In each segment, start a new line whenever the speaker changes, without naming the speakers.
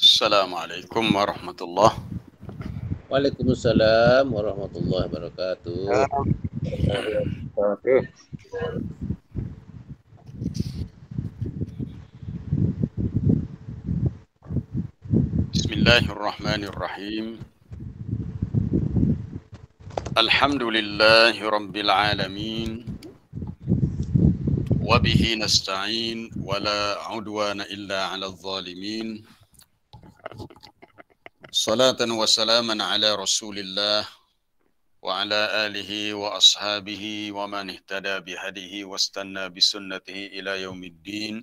Assalamualaikum warahmatullahi.
Waalaikumsalam warahmatullahi wabarakatuh.
Bismillahirrahmanirrahim. Alhamdulillahi rabbil alamin. Wa bihi nasta'in wa la 'udwana illa 'alal zalimin. Salatan wa salaman ala Rasulillah wa ala alihi wa ashabihi wa man ihtada bihadihi wastanna bisunnatihi ila yaumiddin.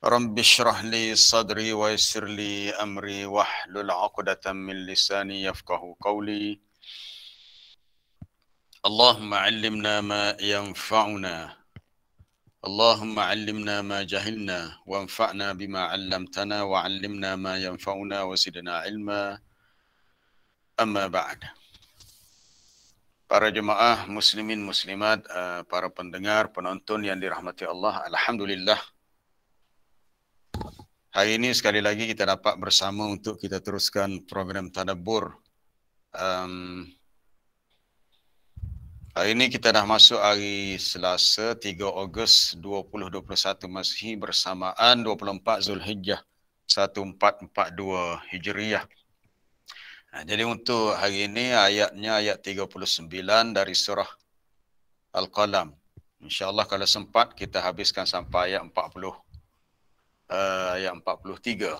Rabbi shrah li sadri wa yassir li amri wahlul 'uqdatam min lisani yafqahu qawli. Allahumma 'allimna ma yanfa'una. Allahumma 'allimna ma jahilna wanfa'na bima 'allamtana wa 'allimna ma yanfa'una wa zidna 'ilma. Amma ba'd. Para jemaah muslimin muslimat, para pendengar, penonton yang dirahmati Allah, alhamdulillah. Hari ini sekali lagi kita dapat bersama untuk kita teruskan program tadabbur. Hari ini kita dah masuk hari Selasa 3 Ogos 2021 Masihi bersamaan 24 Zulhijjah 1442 Hijriah. Jadi untuk hari ini ayatnya ayat 39 dari surah Al-Qalam. InsyaAllah kalau sempat kita habiskan sampai ayat 40. Ayat 43.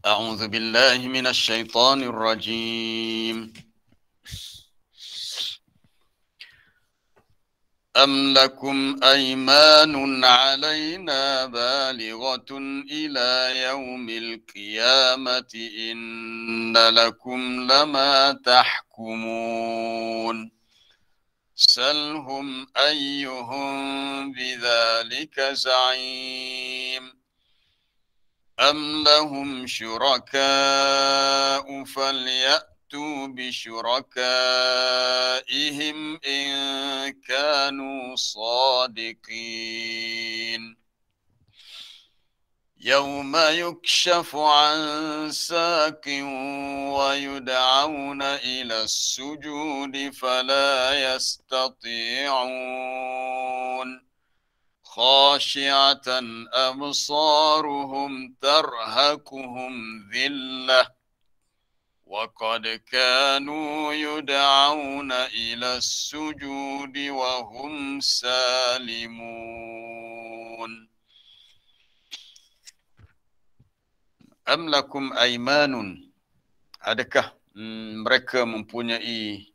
A'udzu billahi minasy syaithanir rajim. Am lakum aymanun 'alaina balighatun ila yaumil qiyamati inna lakum lama tahkumun. Salhum ayyuhum bidzalika za'im. أم لهم شركاء فليأتوا بشركائهم إن كانوا صادقين يوم يكشف عن ساق ويدعون إلى السجود فلا يستطيعون خاشعة أبصارهم ترهقهم ذلة وقد كانوا يدعون إلى السجود وهم سالمون أم لكم أيمان. Adakah mereka mempunyai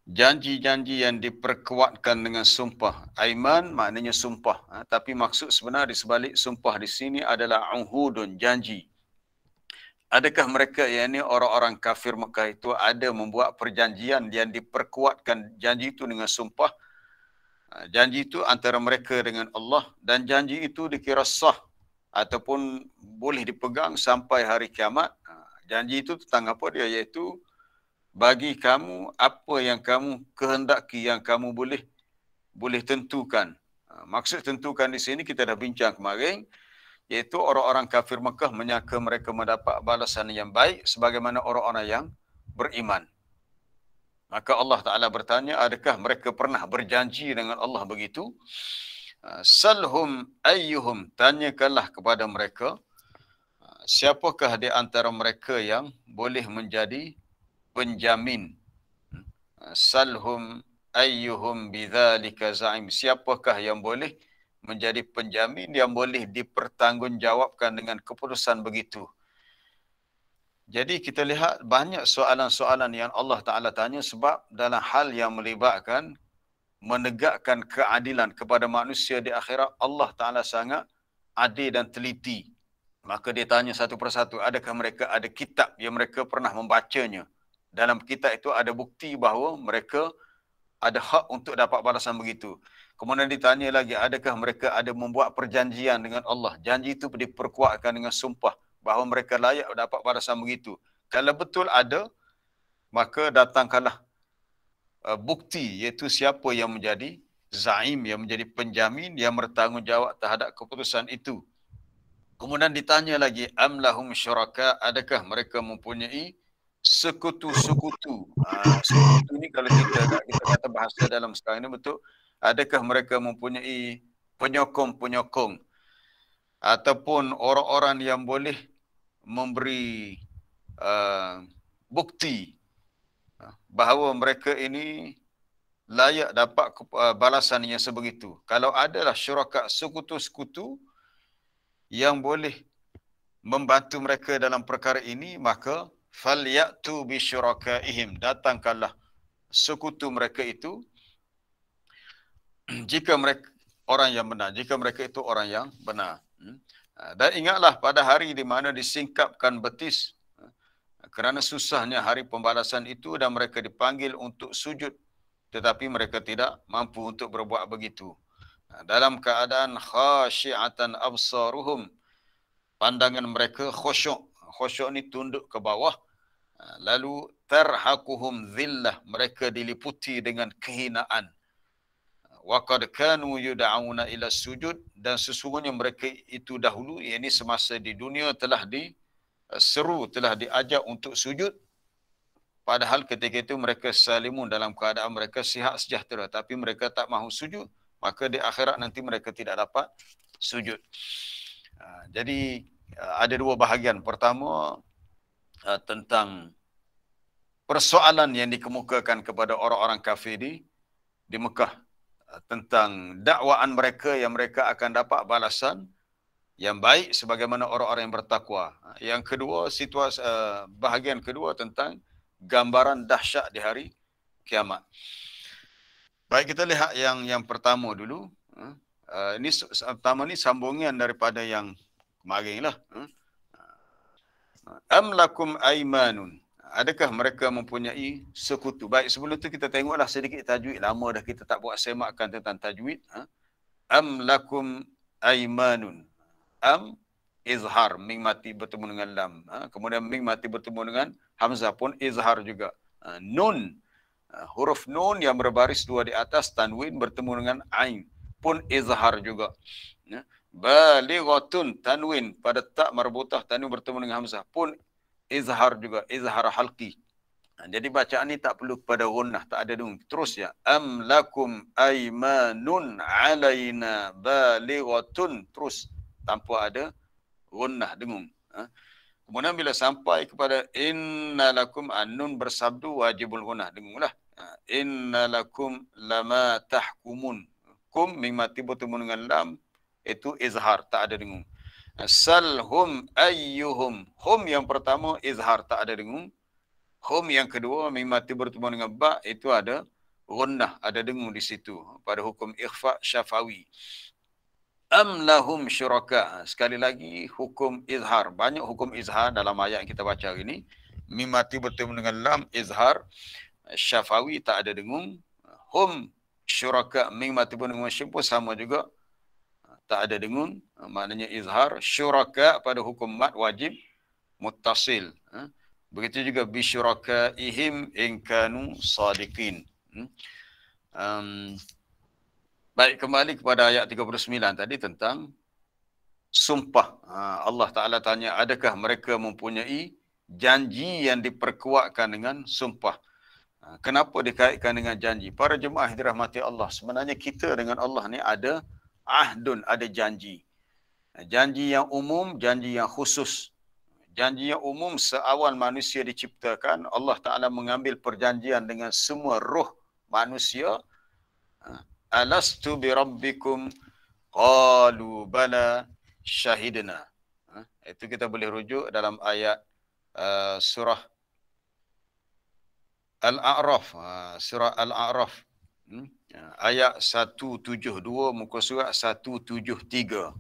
janji-janji yang diperkuatkan dengan sumpah? Aiman maknanya sumpah, tapi maksud sebenar di sebalik sumpah di sini adalah uhudun, janji. Adakah mereka, yakni orang-orang kafir Mekah itu, ada membuat perjanjian yang diperkuatkan janji itu dengan sumpah? Janji itu antara mereka dengan Allah, dan janji itu dikira sah ataupun boleh dipegang sampai hari kiamat. Janji itu tentang apa dia? Iaitu bagi kamu apa yang kamu kehendaki, yang kamu boleh tentukan. Maksud tentukan di sini kita dah bincang kemarin, iaitu orang-orang kafir Mekah menyangka mereka mendapat balasan yang baik sebagaimana orang-orang yang beriman. Maka Allah Ta'ala bertanya, adakah mereka pernah berjanji dengan Allah begitu? Salhum ayyuhum, tanyakanlah kepada mereka, siapakah di antara mereka yang boleh menjadi penjamin. Salhum ayyuhum bidzalika za'im, siapakah yang boleh menjadi penjamin, yang boleh dipertanggungjawabkan dengan keputusan begitu. Jadi kita lihat banyak soalan-soalan yang Allah Ta'ala tanya sebab dalam hal yang melibatkan menegakkan keadilan kepada manusia di akhirat, Allah Ta'ala sangat adil dan teliti. Maka dia tanya satu persatu, adakah mereka ada kitab yang mereka pernah membacanya? Dalam kitab itu ada bukti bahawa mereka ada hak untuk dapat balasan begitu. Kemudian ditanya lagi, adakah mereka ada membuat perjanjian dengan Allah? Janji itu diperkuatkan dengan sumpah bahawa mereka layak dapat balasan begitu. Kalau betul ada, maka datangkanlah bukti, iaitu siapa yang menjadi zaim, yang menjadi penjamin, yang bertanggungjawab terhadap keputusan itu. Kemudian ditanya lagi, am lahum syuraka, adakah mereka mempunyai sekutu-sekutu? Sekutu ni kalau kita kata bahasa dalam sekarang ini betul, adakah mereka mempunyai penyokong-penyokong ataupun orang-orang yang boleh memberi bukti bahawa mereka ini layak dapat balasan yang sebegitu. Kalau adalah syuraka, sekutu-sekutu yang boleh membantu mereka dalam perkara ini, maka falyatu bisyurakaihim, datangkanlah sekutu mereka itu jika mereka orang yang benar, jika mereka itu orang yang benar. Dan ingatlah pada hari di mana disingkapkan betis, kerana susahnya hari pembalasan itu dan mereka dipanggil untuk sujud, tetapi mereka tidak mampu untuk berbuat begitu. Dalam keadaan khasyi'atan absaruhum, pandangan mereka khusyuk. Khusyuk ni tunduk ke bawah. Lalu tarhaquhum dhillah, mereka diliputi dengan kehinaan. Wa qad kanu yud'auna ila sujud, dan sesungguhnya mereka itu dahulu, yakni semasa di dunia, telah diseru, telah diajak untuk sujud. Padahal ketika itu mereka salimun, dalam keadaan mereka sihat sejahtera, tapi mereka tak mahu sujud, maka di akhirat nanti mereka tidak dapat sujud. Jadi ada dua bahagian. Pertama, tentang persoalan yang dikemukakan kepada orang-orang kafir di Mekah, tentang dakwaan mereka yang mereka akan dapat balasan yang baik sebagaimana orang-orang yang bertakwa. Yang kedua, situasi bahagian kedua tentang gambaran dahsyat di hari kiamat. Baik, kita lihat yang pertama dulu. Ini pertama ni sambungan daripada yang kemarin lah. Am lakum aimanun, adakah mereka mempunyai sekutu? Baik, sebelum tu kita tengoklah sedikit tajwid. Lama dah kita tak buat semakkan tentang tajwid. Am lakum aimanun. Am izhar, mim mati bertemu dengan lam. Kemudian mim mati bertemu dengan hamzah pun izhar juga. Nun, huruf nun yang berbaris dua di atas, tanwin bertemu dengan ain, pun izhar juga. Balighatun, tanwin pada tak marbutah, tanwin bertemu dengan hamzah, pun izhar juga, izhar halqi. Jadi bacaan ni tak perlu kepada gunnah, tak ada dengung. Terus ya, am lakum aimanun alaina balighatun, terus tanpa ada gunnah, dengung. Kemudian bila sampai kepada innalakum, nun bersabdu wajibul gunnah, dengunglah. Innalakum lama tahkumun, kum mim mati bertemu dengan lam, itu izhar, tak ada dengung. Salhum ayyuhum, hum yang pertama izhar, tak ada dengung. Hum yang kedua mim mati bertemu dengan ba, itu ada gunnah, ada dengung di situ pada hukum ikhfa syafawi. Am lahum syuraka, sekali lagi hukum izhar. Banyak hukum izhar dalam ayat yang kita baca hari ini. Mim mati bertemu dengan lam, izhar. Syafawi, tak ada dengung. Hum syuraka, mim mati bertemu dengan syim pun sama juga, tak ada dengung, maknanya izhar. Syuraka pada hukum mat wajib muttasil. Begitu juga bisyurakaihim in kanu sadiqin. Baik, kembali kepada ayat 39 tadi tentang sumpah. Allah Ta'ala tanya, adakah mereka mempunyai janji yang diperkuatkan dengan sumpah? Kenapa dikaitkan dengan janji? Para jemaah yang dirahmati Allah, sebenarnya kita dengan Allah ni ada ahdun, ada janji. Janji yang umum, janji yang khusus. Janji yang umum, seawal manusia diciptakan, Allah Ta'ala mengambil perjanjian dengan semua roh manusia. Alastu bi rabbikum qalu bala syahidna. Itu kita boleh rujuk dalam ayat surah Al-A'raf, surah Al-A'raf, ayat 172, muka surat 173.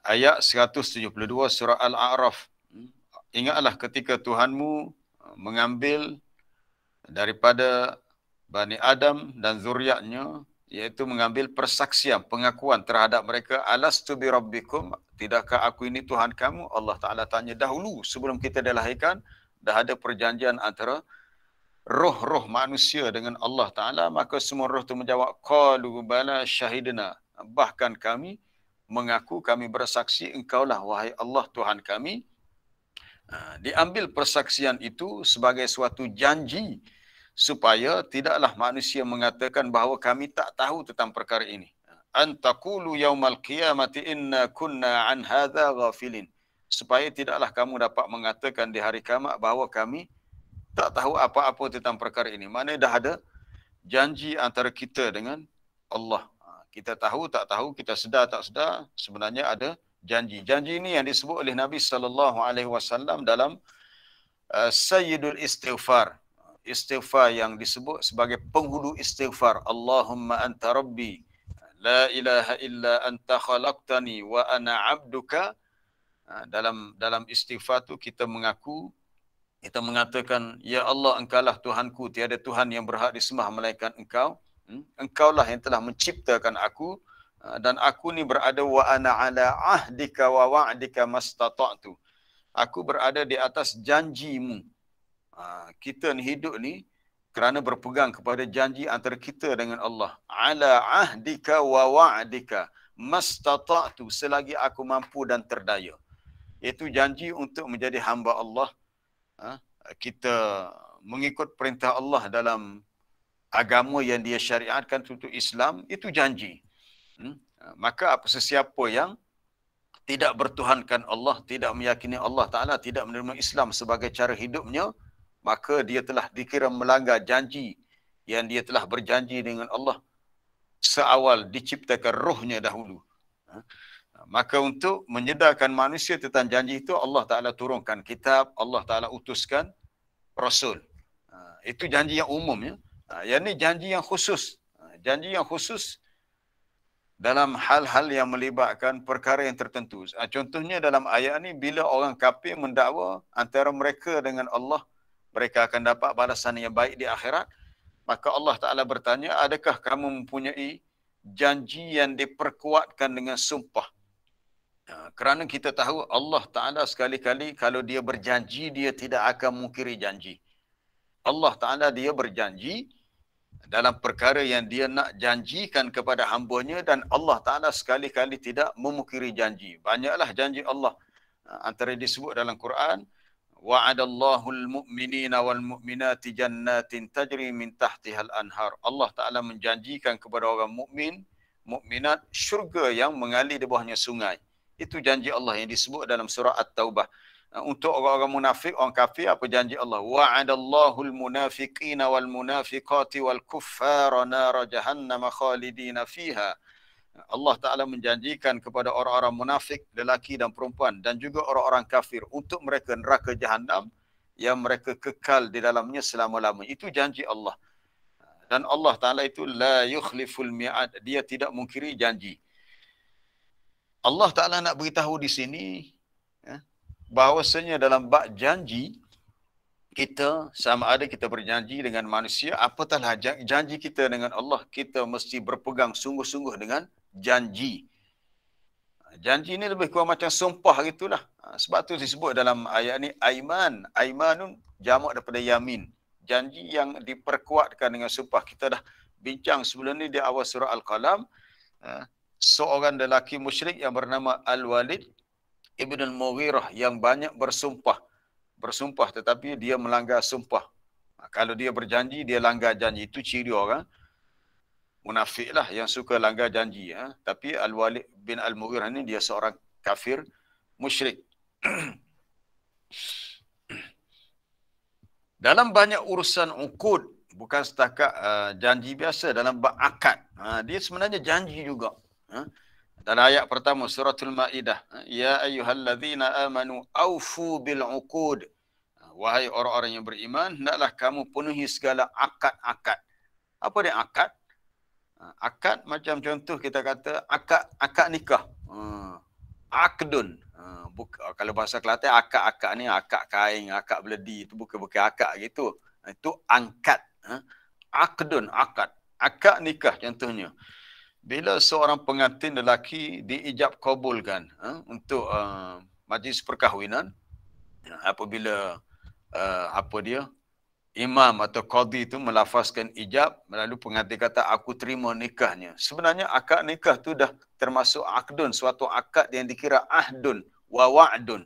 Ayat 172 surah Al-A'raf. Ingatlah ketika Tuhanmu mengambil daripada Bani Adam dan zuriatnya iaitu mengambil persaksian, pengakuan terhadap mereka. Alastu bi rabbikum, tidakkah aku ini Tuhan kamu? Allah Ta'ala tanya dahulu sebelum kita dilahirkan, dah ada perjanjian antara roh-roh manusia dengan Allah Ta'ala. Maka semua roh itu menjawab, qalu bala syahidna, bahkan kami mengaku, kami bersaksi engkaulah wahai Allah Tuhan kami. Diambil persaksian itu sebagai suatu janji supaya tidaklah manusia mengatakan bahawa kami tak tahu tentang perkara ini. Antaqulu yaumal qiyamati inna kunna an hadza ghafilin. Supaya tidaklah kamu dapat mengatakan di hari kiamat bahawa kami tak tahu apa-apa tentang perkara ini. Mana dah ada janji antara kita dengan Allah. Kita tahu tak tahu, kita sedar tak sedar, sebenarnya ada janji. Janji ini yang disebut oleh Nabi SAW dalam Sayyidul Istighfar. Istighfar yang disebut sebagai penghulu istighfar. Allahumma anta rabbi, la ilaha illa anta khalaqtani wa ana abduka. Dalam istighfar tu kita mengaku, kita mengatakan, ya Allah, engkaulah Tuhanku, tiada Tuhan yang berhak disembah melainkan engkau. Engkaulah yang telah menciptakan aku, dan aku ni berada wa ana ala ahdika wa wa'dika mastata'tu. Aku berada di atas janjimu. Kita ni hidup ni kerana berpegang kepada janji antara kita dengan Allah. Ala ahdika wa wa'dika mastata'tu, selagi aku mampu dan terdaya. Iaitu janji untuk menjadi hamba Allah. Kita mengikut perintah Allah dalam agama yang dia syariatkan, untuk Islam, itu janji. Maka apa sesiapa yang tidak bertuhankan Allah, tidak meyakini Allah Ta'ala, tidak menerima Islam sebagai cara hidupnya, maka dia telah dikira melanggar janji yang dia telah berjanji dengan Allah seawal diciptakan rohnya dahulu. Maka untuk menyedarkan manusia tentang janji itu, Allah Ta'ala turunkan kitab, Allah Ta'ala utuskan Rasul. Itu janji yang umum, ya. Yang ini janji yang khusus. Janji yang khusus dalam hal-hal yang melibatkan perkara yang tertentu. Contohnya dalam ayat ini, bila orang kafir mendakwa antara mereka dengan Allah, mereka akan dapat balasan yang baik di akhirat. Maka Allah Ta'ala bertanya, adakah kamu mempunyai janji yang diperkuatkan dengan sumpah? Kerana kita tahu Allah Ta'ala sekali-kali kalau dia berjanji, dia tidak akan mungkiri janji. Allah Ta'ala dia berjanji dalam perkara yang dia nak janjikan kepada hamba-Nya, dan Allah Ta'ala sekali-kali tidak memungkiri janji. Banyaklah janji Allah. Antara disebut dalam Quran, wa'adallahul mu'minina wal mu'minati jannatin tajri min tahtihal anhar. Allah Ta'ala menjanjikan kepada orang mukmin, mukminat, syurga yang mengalir di bawahnya sungai. Itu janji Allah yang disebut dalam surah At-Taubah. Untuk orang-orang munafik, orang kafir, apa janji Allah? Wa'adallahul munafiqina wal munafiqati wal kuffara nara jahannam khalidina fiha. Allah Ta'ala menjanjikan kepada orang-orang munafik, lelaki dan perempuan, dan juga orang-orang kafir, untuk mereka neraka Jahannam yang mereka kekal di dalamnya selama-lamanya. Itu janji Allah. Dan Allah Ta'ala itu la yukhliful mi'ad. Dia tidak mungkiri janji. Allah Ta'ala nak beritahu di sini, bahawasanya dalam bab janji, kita sama ada kita berjanji dengan manusia, apatahlah janji kita dengan Allah, kita mesti berpegang sungguh-sungguh dengan janji. Janji ini lebih kurang macam sumpah gitulah. Sebab tu disebut dalam ayat ni aiman. Aimanun jamak daripada yamin. Janji yang diperkuatkan dengan sumpah. Kita dah bincang sebelum ni di awal surah Al-Qalam. Seorang lelaki musyrik yang bernama Al-Walid Ibn Al-Mughirah yang banyak bersumpah tetapi dia melanggar sumpah. Kalau dia berjanji, dia langgar janji. Itu ciri orang munafik lah, yang suka langgar janji. Tapi Al-Walid bin Al-Mughirah ni dia seorang kafir musyrik. Dalam banyak urusan uqud, bukan setakat janji biasa, dalam bab akad, dia sebenarnya janji juga. Dalam ayat pertama suratul Maidah, ya ayyuhallazina amanu aufu bil uqud. Wahai orang-orang yang beriman, hendaklah kamu penuhi segala akad-akad. Apa dia akad? Akad macam contoh kita kata akad nikah. Akdun. Kalau bahasa Kelantan, akad-akad ni akad kain, akad beledi, itu bukan akad gitu. Itu angkat. Akdun, akad. Akad nikah contohnya. Bila seorang pengantin lelaki diijab kabulkan untuk majlis perkahwinan, apabila imam atau qadi itu melafazkan ijab, lalu pengantin kata aku terima nikahnya. Sebenarnya akad nikah tu dah termasuk akdun, suatu akad yang dikira ahdun wa wa'dun,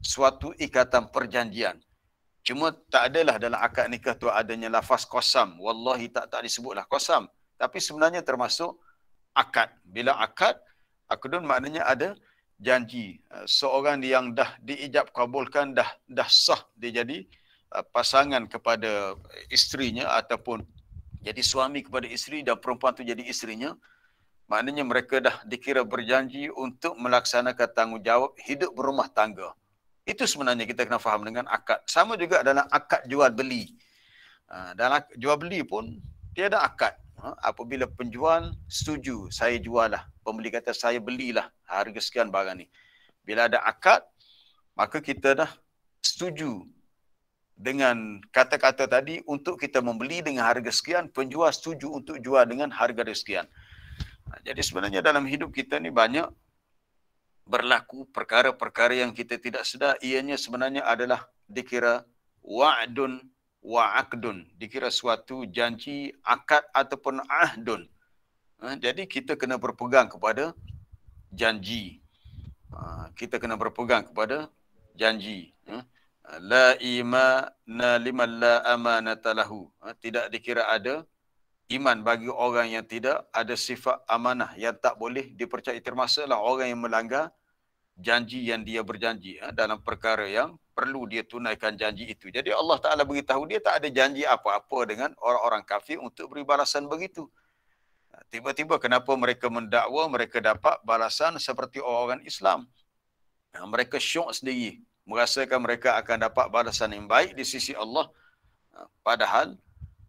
suatu ikatan perjanjian. Cuma tak adalah dalam akad nikah tu adanya lafaz qasam. Wallahi tak disebutlah qasam. Tapi sebenarnya termasuk akad. Bila akad, akdun maknanya ada janji. Seorang yang dah diijab kabulkan, dah sah dia jadi pasangan kepada isterinya ataupun jadi suami kepada isteri dan perempuan tu jadi isterinya. Maknanya mereka dah dikira berjanji untuk melaksanakan tanggungjawab hidup berumah tangga. Itu sebenarnya kita kena faham dengan akad. Sama juga dalam akad jual beli. Dalam jual beli pun tiada akad. Apabila penjual setuju, saya jual lah. Pembeli kata saya belilah harga sekian barang ni. Bila ada akad, maka kita dah setuju dengan kata-kata tadi untuk kita membeli dengan harga sekian, penjual setuju untuk jual dengan harga sekian. Jadi sebenarnya dalam hidup kita ni banyak berlaku perkara-perkara yang kita tidak sedar, ianya sebenarnya adalah dikira wa'dun wa'akdun, dikira suatu janji, akad ataupun ahdun. Jadi kita kena berpegang kepada janji. Kita kena berpegang kepada janji. La imana liman la amanata lahu. Tidak dikira ada iman bagi orang yang tidak ada sifat amanah, yang tak boleh dipercayai. Termasuklah orang yang melanggar janji yang dia berjanji dalam perkara yang perlu dia tunaikan janji itu. Jadi Allah Ta'ala beritahu dia tak ada janji apa-apa dengan orang-orang kafir untuk beri balasan begitu. Tiba-tiba kenapa mereka mendakwa mereka dapat balasan seperti orang Islam? Mereka syok sendiri, merasakan mereka akan dapat balasan yang baik di sisi Allah, padahal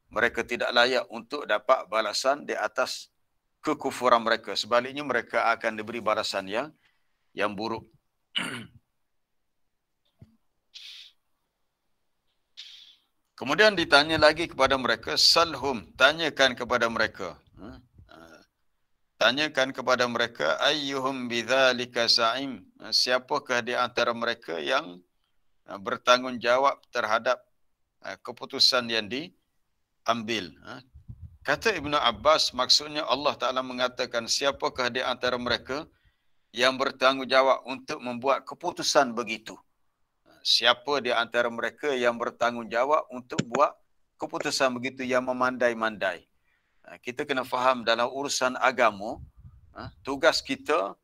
mereka tidak layak untuk dapat balasan di atas kekufuran mereka. Sebaliknya mereka akan diberi balasan yang buruk. Kemudian ditanya lagi kepada mereka, salhum, tanyakan kepada mereka. Tanyakan kepada mereka, ayyuhum bidzalika sa'im, siapakah di antara mereka yang bertanggungjawab terhadap keputusan yang diambil. Kata Ibnu Abbas, maksudnya Allah Ta'ala mengatakan siapakah di antara mereka yang bertanggungjawab untuk membuat keputusan begitu. Siapa di antara mereka yang bertanggungjawab untuk buat keputusan begitu, yang memandai-mandai. Kita kena faham dalam urusan agama, tugas kita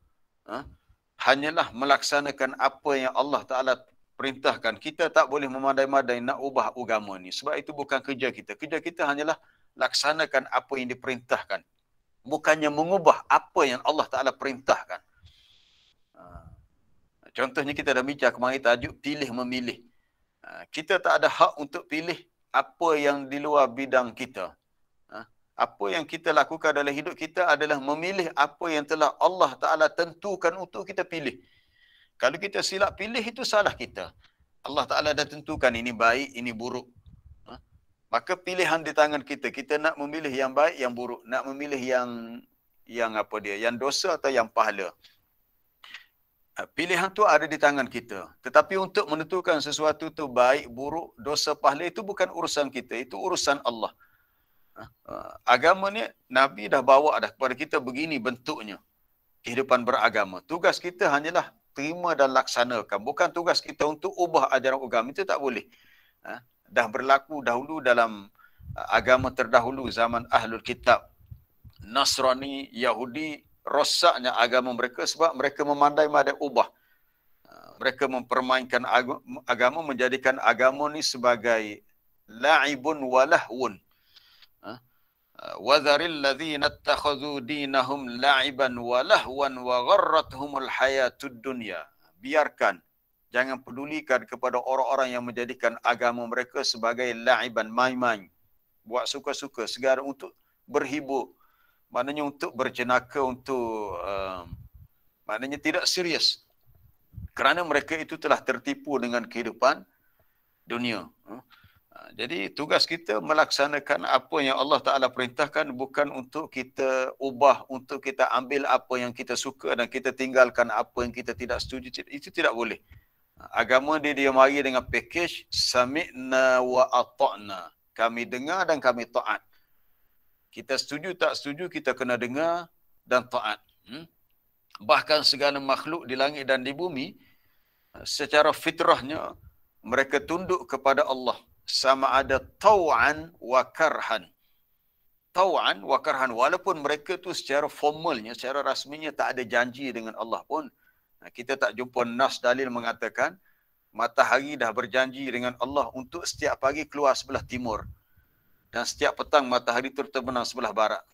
hanyalah melaksanakan apa yang Allah Ta'ala perintahkan. Kita tak boleh memandai-mandai nak ubah agama ni. Sebab itu bukan kerja kita. Kerja kita hanyalah laksanakan apa yang diperintahkan. Bukannya mengubah apa yang Allah Ta'ala perintahkan. Contohnya kita dah bincang kemarin tajuk pilih memilih. Kita tak ada hak untuk pilih apa yang di luar bidang kita. Apa yang kita lakukan dalam hidup kita adalah memilih apa yang telah Allah Ta'ala tentukan untuk kita pilih. Kalau kita silap pilih, itu salah kita. Allah Ta'ala dah tentukan ini baik, ini buruk. Maka pilihan di tangan kita. Kita nak memilih yang baik, yang buruk. Nak memilih yang dosa atau yang pahala. Pilihan tu ada di tangan kita. Tetapi untuk menentukan sesuatu tu baik, buruk, dosa, pahala, itu bukan urusan kita. Itu urusan Allah. Agama ni Nabi dah bawa dah kepada kita begini bentuknya. Kehidupan beragama. Tugas kita hanyalah terima dan laksanakan. Bukan tugas kita untuk ubah ajaran agama. Itu tak boleh. Dah berlaku dahulu dalam agama terdahulu, zaman Ahlul Kitab. Nasrani, Yahudi, rosaknya agama mereka sebab mereka memandai-mandai ubah. Mereka mempermainkan agama, menjadikan agama ni sebagai la'ibun walahwun. وَذَرِ الَّذِينَ اتَّخَذُوا دِينَهُمْ لَعِبًا وَلَهْوًا وَغَرَّتْهُمُ الْحَيَاةُ الدُّنْيَا. Biarkan, jangan pedulikan kepada orang-orang yang menjadikan agama mereka sebagai la'iban, main-main. Buat suka-suka, segala untuk berhibur. Maknanya untuk berjenaka, untuk maknanya tidak serius. Kerana mereka itu telah tertipu dengan kehidupan dunia. Jadi tugas kita melaksanakan apa yang Allah Ta'ala perintahkan, bukan untuk kita ubah, untuk kita ambil apa yang kita suka dan kita tinggalkan apa yang kita tidak setuju. Itu tidak boleh. Agama dia mari dengan package sami'na wa ata'na. Kami dengar dan kami taat. Kita setuju tak setuju, kita kena dengar dan taat. Bahkan segala makhluk di langit dan di bumi, secara fitrahnya mereka tunduk kepada Allah. Sama ada tau'an wa karhan. Tau'an wa karhan. Walaupun mereka tu secara formalnya, secara rasminya tak ada janji dengan Allah pun. Kita tak jumpa nas dalil mengatakan matahari dah berjanji dengan Allah untuk setiap pagi keluar sebelah timur. Dan setiap petang matahari terbenam sebelah barat.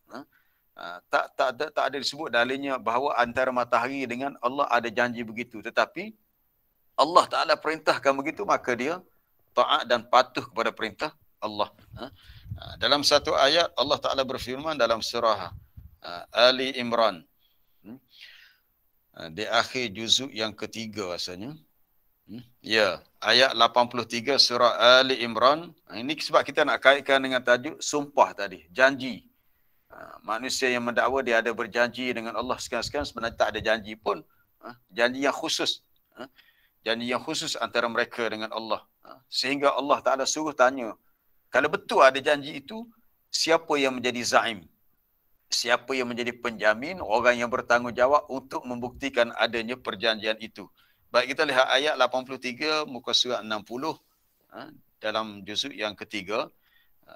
Tak ada disebut dalilnya bahawa antara matahari dengan Allah ada janji begitu. Tetapi Allah Ta'ala perintahkan begitu, maka dia taat dan patuh kepada perintah Allah. Dalam satu ayat Allah Ta'ala berfirman dalam surah Ali Imran, di akhir juzuk yang ketiga rasanya. Ya, ayat 83 surah Ali Imran. Ini sebab kita nak kaitkan dengan tajuk sumpah tadi, janji. Manusia yang mendakwa dia ada berjanji dengan Allah, sekarang sebenarnya tak ada janji pun. Janji yang khusus. Janji yang khusus antara mereka dengan Allah. Sehingga Allah Ta'ala suruh tanya, kalau betul ada janji itu, siapa yang menjadi zaim? Siapa yang menjadi penjamin, orang yang bertanggungjawab untuk membuktikan adanya perjanjian itu? Baik, kita lihat ayat 83 muka surat 60 dalam juzuk yang ketiga.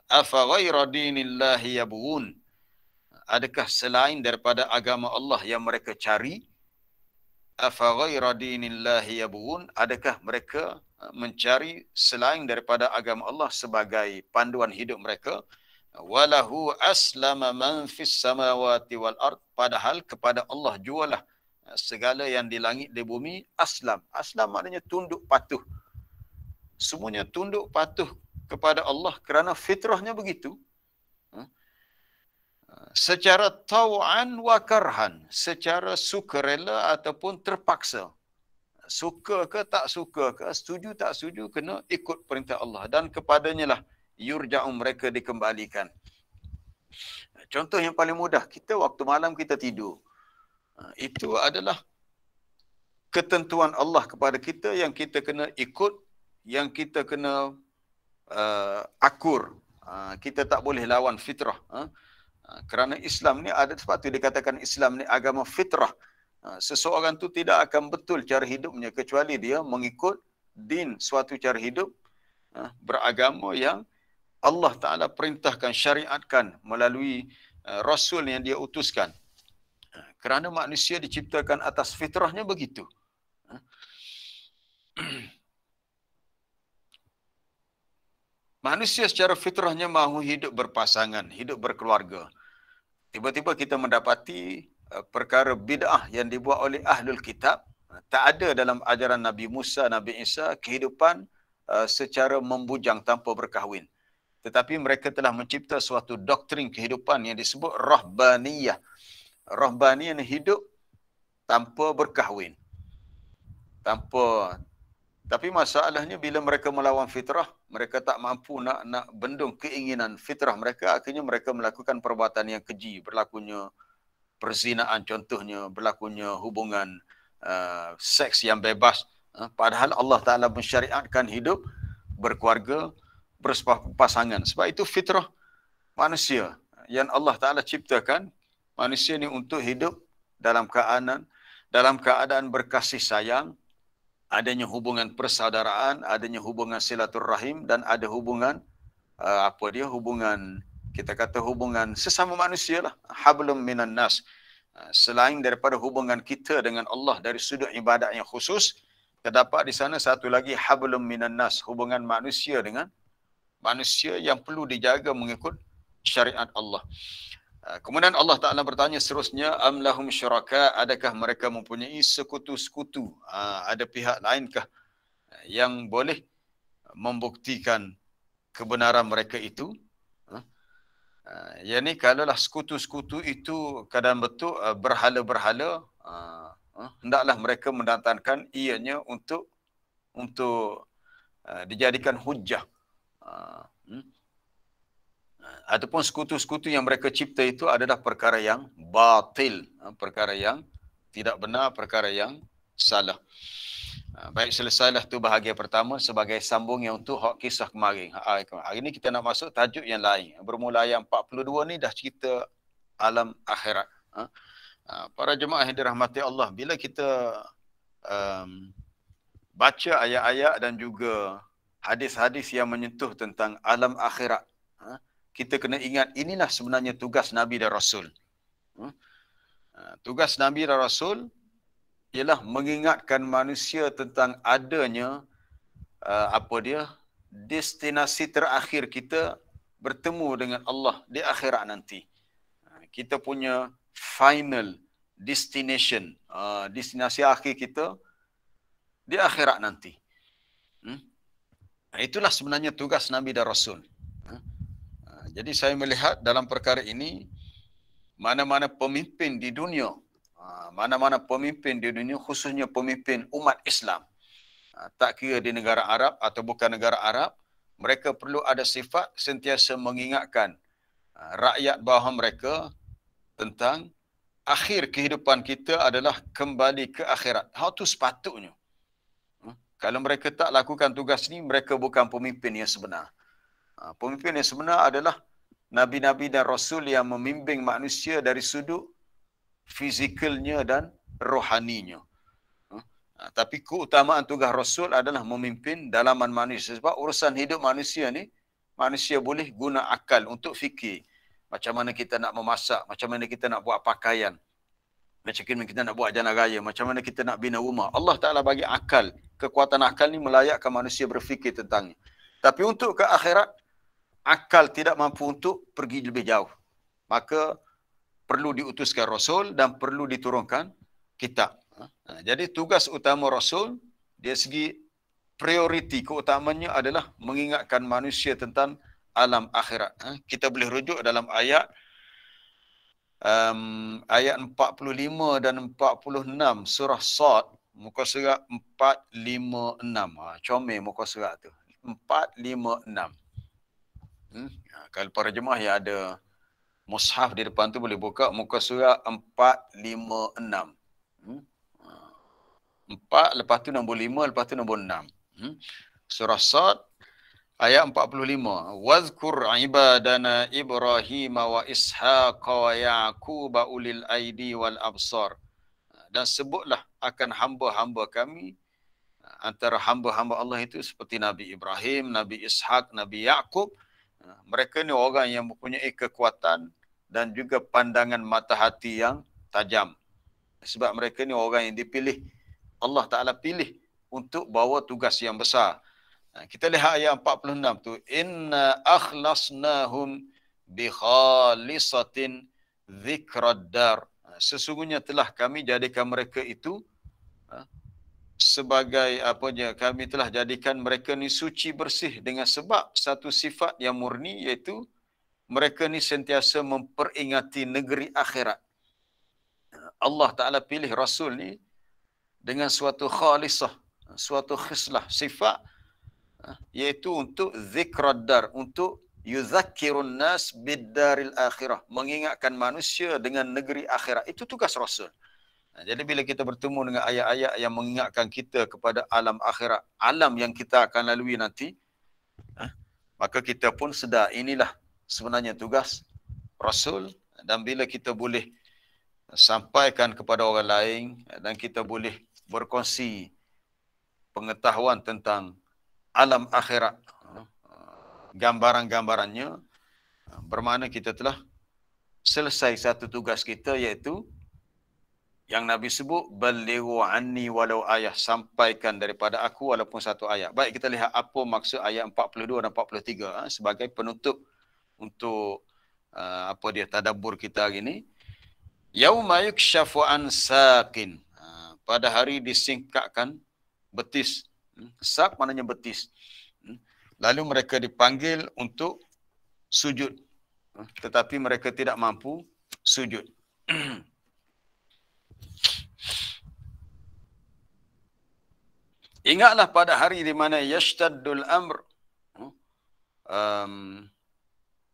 Afa ghaira dinillahi yabghun? Adakah selain daripada agama Allah yang mereka cari? Afa ghaira dinillahi yabghun? Adakah mereka mencari selain daripada agama Allah sebagai panduan hidup mereka? Walahu aslama man fis samawati wal ard. Padahal kepada Allah jualah segala yang di langit di bumi. Aslam. Aslam maknanya tunduk patuh. Semuanya tunduk patuh kepada Allah kerana fitrahnya begitu. Secara tau'an wa karhan, secara sukarela ataupun terpaksa. Suka ke tak suka ke, setuju tak setuju, kena ikut perintah Allah. Dan kepadanya lah yurja'un, mereka dikembalikan. Contoh yang paling mudah, kita waktu malam kita tidur. Itu adalah ketentuan Allah kepada kita yang kita kena ikut, yang kita kena akur. Kita tak boleh lawan fitrah. Kerana Islam ni ada, sebab tu dikatakan Islam ni agama fitrah. Seseorang tu tidak akan betul cara hidupnya kecuali dia mengikut din, suatu cara hidup beragama yang Allah Ta'ala perintahkan, syariatkan melalui Rasul yang dia utuskan. Kerana manusia diciptakan atas fitrahnya begitu. Manusia secara fitrahnya mahu hidup berpasangan, hidup berkeluarga. Tiba-tiba kita mendapati perkara bid'ah yang dibuat oleh ahlul kitab. Tak ada dalam ajaran Nabi Musa, Nabi Isa kehidupan secara membujang tanpa berkahwin. Tetapi mereka telah mencipta suatu doktrin kehidupan yang disebut rahbaniyah. Rahbaniyah yang hidup tanpa berkahwin. Tapi masalahnya bila mereka melawan fitrah, mereka tak mampu nak bendung keinginan fitrah mereka, akhirnya mereka melakukan perbuatan yang keji, berlakunya perzinaan contohnya, berlakunya hubungan seks yang bebas. Padahal Allah Ta'ala mensyariatkan hidup berkeluarga, berpasangan. Sebab itu fitrah manusia yang Allah Ta'ala ciptakan manusia ni untuk hidup dalam keadaan berkasih sayang, adanya hubungan persaudaraan, adanya hubungan silaturrahim, dan ada hubungan hubungan, kita kata hubungan sesama manusia lah, hablum minan nas. Selain daripada hubungan kita dengan Allah dari sudut ibadat yang khusus, terdapat di sana satu lagi hablum minan nas, hubungan manusia dengan manusia yang perlu dijaga mengikut syariat Allah. Kemudian Allah Ta'ala bertanya seterusnya, am lahum syuraka, adakah mereka mempunyai sekutu-sekutu? Ada pihak lainkah yang boleh membuktikan kebenaran mereka itu? Yang ni kalaulah sekutu-sekutu itu keadaan betul berhala-berhala, hendaklah mereka mendatangkan ianya untuk dijadikan hujjah. Ataupun sekutu-sekutu yang mereka cipta itu adalah perkara yang batil, perkara yang tidak benar, perkara yang salah. Baik, selesailah tu bahagian pertama sebagai sambung yang untuk hak kisah kemarin. Hari ini kita nak masuk tajuk yang lain. Bermula ayat 42 ni dah cerita alam akhirat. Para jemaah yang dirahmati Allah, bila kita baca ayat-ayat dan juga hadis-hadis yang menyentuh tentang alam akhirat, kita kena ingat inilah sebenarnya tugas Nabi dan Rasul. Tugas Nabi dan Rasul ialah mengingatkan manusia tentang adanya destinasi terakhir kita bertemu dengan Allah di akhirat nanti. Kita punya final destination, destinasi akhir kita di akhirat nanti. Itulah sebenarnya tugas Nabi dan Rasul. Jadi saya melihat dalam perkara ini, mana-mana pemimpin di dunia, khususnya pemimpin umat Islam, tak kira di negara Arab atau bukan negara Arab, mereka perlu ada sifat sentiasa mengingatkan rakyat bawah mereka tentang akhir kehidupan kita adalah kembali ke akhirat. Hal itu sepatutnya. Kalau mereka tak lakukan tugas ni, mereka bukan pemimpin yang sebenar. Pemimpin yang sebenar adalah Nabi-Nabi dan Rasul yang membimbing manusia dari sudut fizikalnya dan rohaninya. Tapi keutamaan tugas Rasul adalah memimpin dalaman manusia. Sebab urusan hidup manusia ni, manusia boleh guna akal untuk fikir. Macam mana kita nak memasak, macam mana kita nak buat pakaian, macam mana kita nak buat jalan raya, macam mana kita nak bina rumah. Allah Ta'ala bagi akal. Kekuatan akal ni melayakkan manusia berfikir tentangnya. Tapi untuk ke akhirat, akal tidak mampu untuk pergi lebih jauh. Maka perlu diutuskan Rasul dan perlu diturunkan kitab. Jadi tugas utama Rasul, dari segi prioriti keutamanya adalah mengingatkan manusia tentang alam akhirat. Kita boleh rujuk dalam ayat 45 dan 46 surah Sad, muka surat 456. Comel muka surat tu. 456. Kalau para jemaah yang ada mushaf di depan tu boleh buka muka surat 456. 4, lepas tu nombor 5, lepas tu nombor 6. Surah Sad, ayat 45. Wazkur ibadana Ibrahim wa Ishaq wa Ya'qub ulil aidi wal absar. Dan sebutlah akan hamba-hamba kami. Antara hamba-hamba Allah itu seperti Nabi Ibrahim, Nabi Ishaq, Nabi Ya'qub. Mereka ni orang yang mempunyai kekuatan dan juga pandangan mata hati yang tajam. Sebab mereka ni orang yang dipilih. Allah Ta'ala pilih untuk bawa tugas yang besar. Kita lihat ayat 46 tu. Inna akhlasnahum bi khalisatin dzikrad dar. Sesungguhnya telah kami jadikan mereka itu sebagai kami telah jadikan mereka ni suci bersih dengan sebab satu sifat yang murni, iaitu mereka ni sentiasa memperingati negeri akhirat. Allah Ta'ala pilih Rasul ni dengan suatu khalisah, suatu khislah, sifat, iaitu untuk zikrad dar, untuk yuzakkirun nas biddaril akhirah, mengingatkan manusia dengan negeri akhirat. Itu tugas Rasul. Jadi bila kita bertemu dengan ayat-ayat yang mengingatkan kita kepada alam akhirat, alam yang kita akan lalui nanti, maka kita pun sedar inilah sebenarnya tugas Rasul. Dan bila kita boleh sampaikan kepada orang lain dan kita boleh berkongsi pengetahuan tentang alam akhirat, gambaran-gambarannya, bermakna kita telah selesai satu tugas kita, iaitu yang Nabi sebut, balighu anni walau ayah, sampaikan daripada aku walaupun satu ayat. Baik, kita lihat apa maksud ayat 42 dan 43 sebagai penutup untuk tadabbur kita hari ini. Yauma yukshafu an saqin, pada hari disingkapkan betis. Saq maknanya betis. Lalu mereka dipanggil untuk sujud, tetapi mereka tidak mampu sujud. Ingatlah pada hari di mana yashtaddul amr,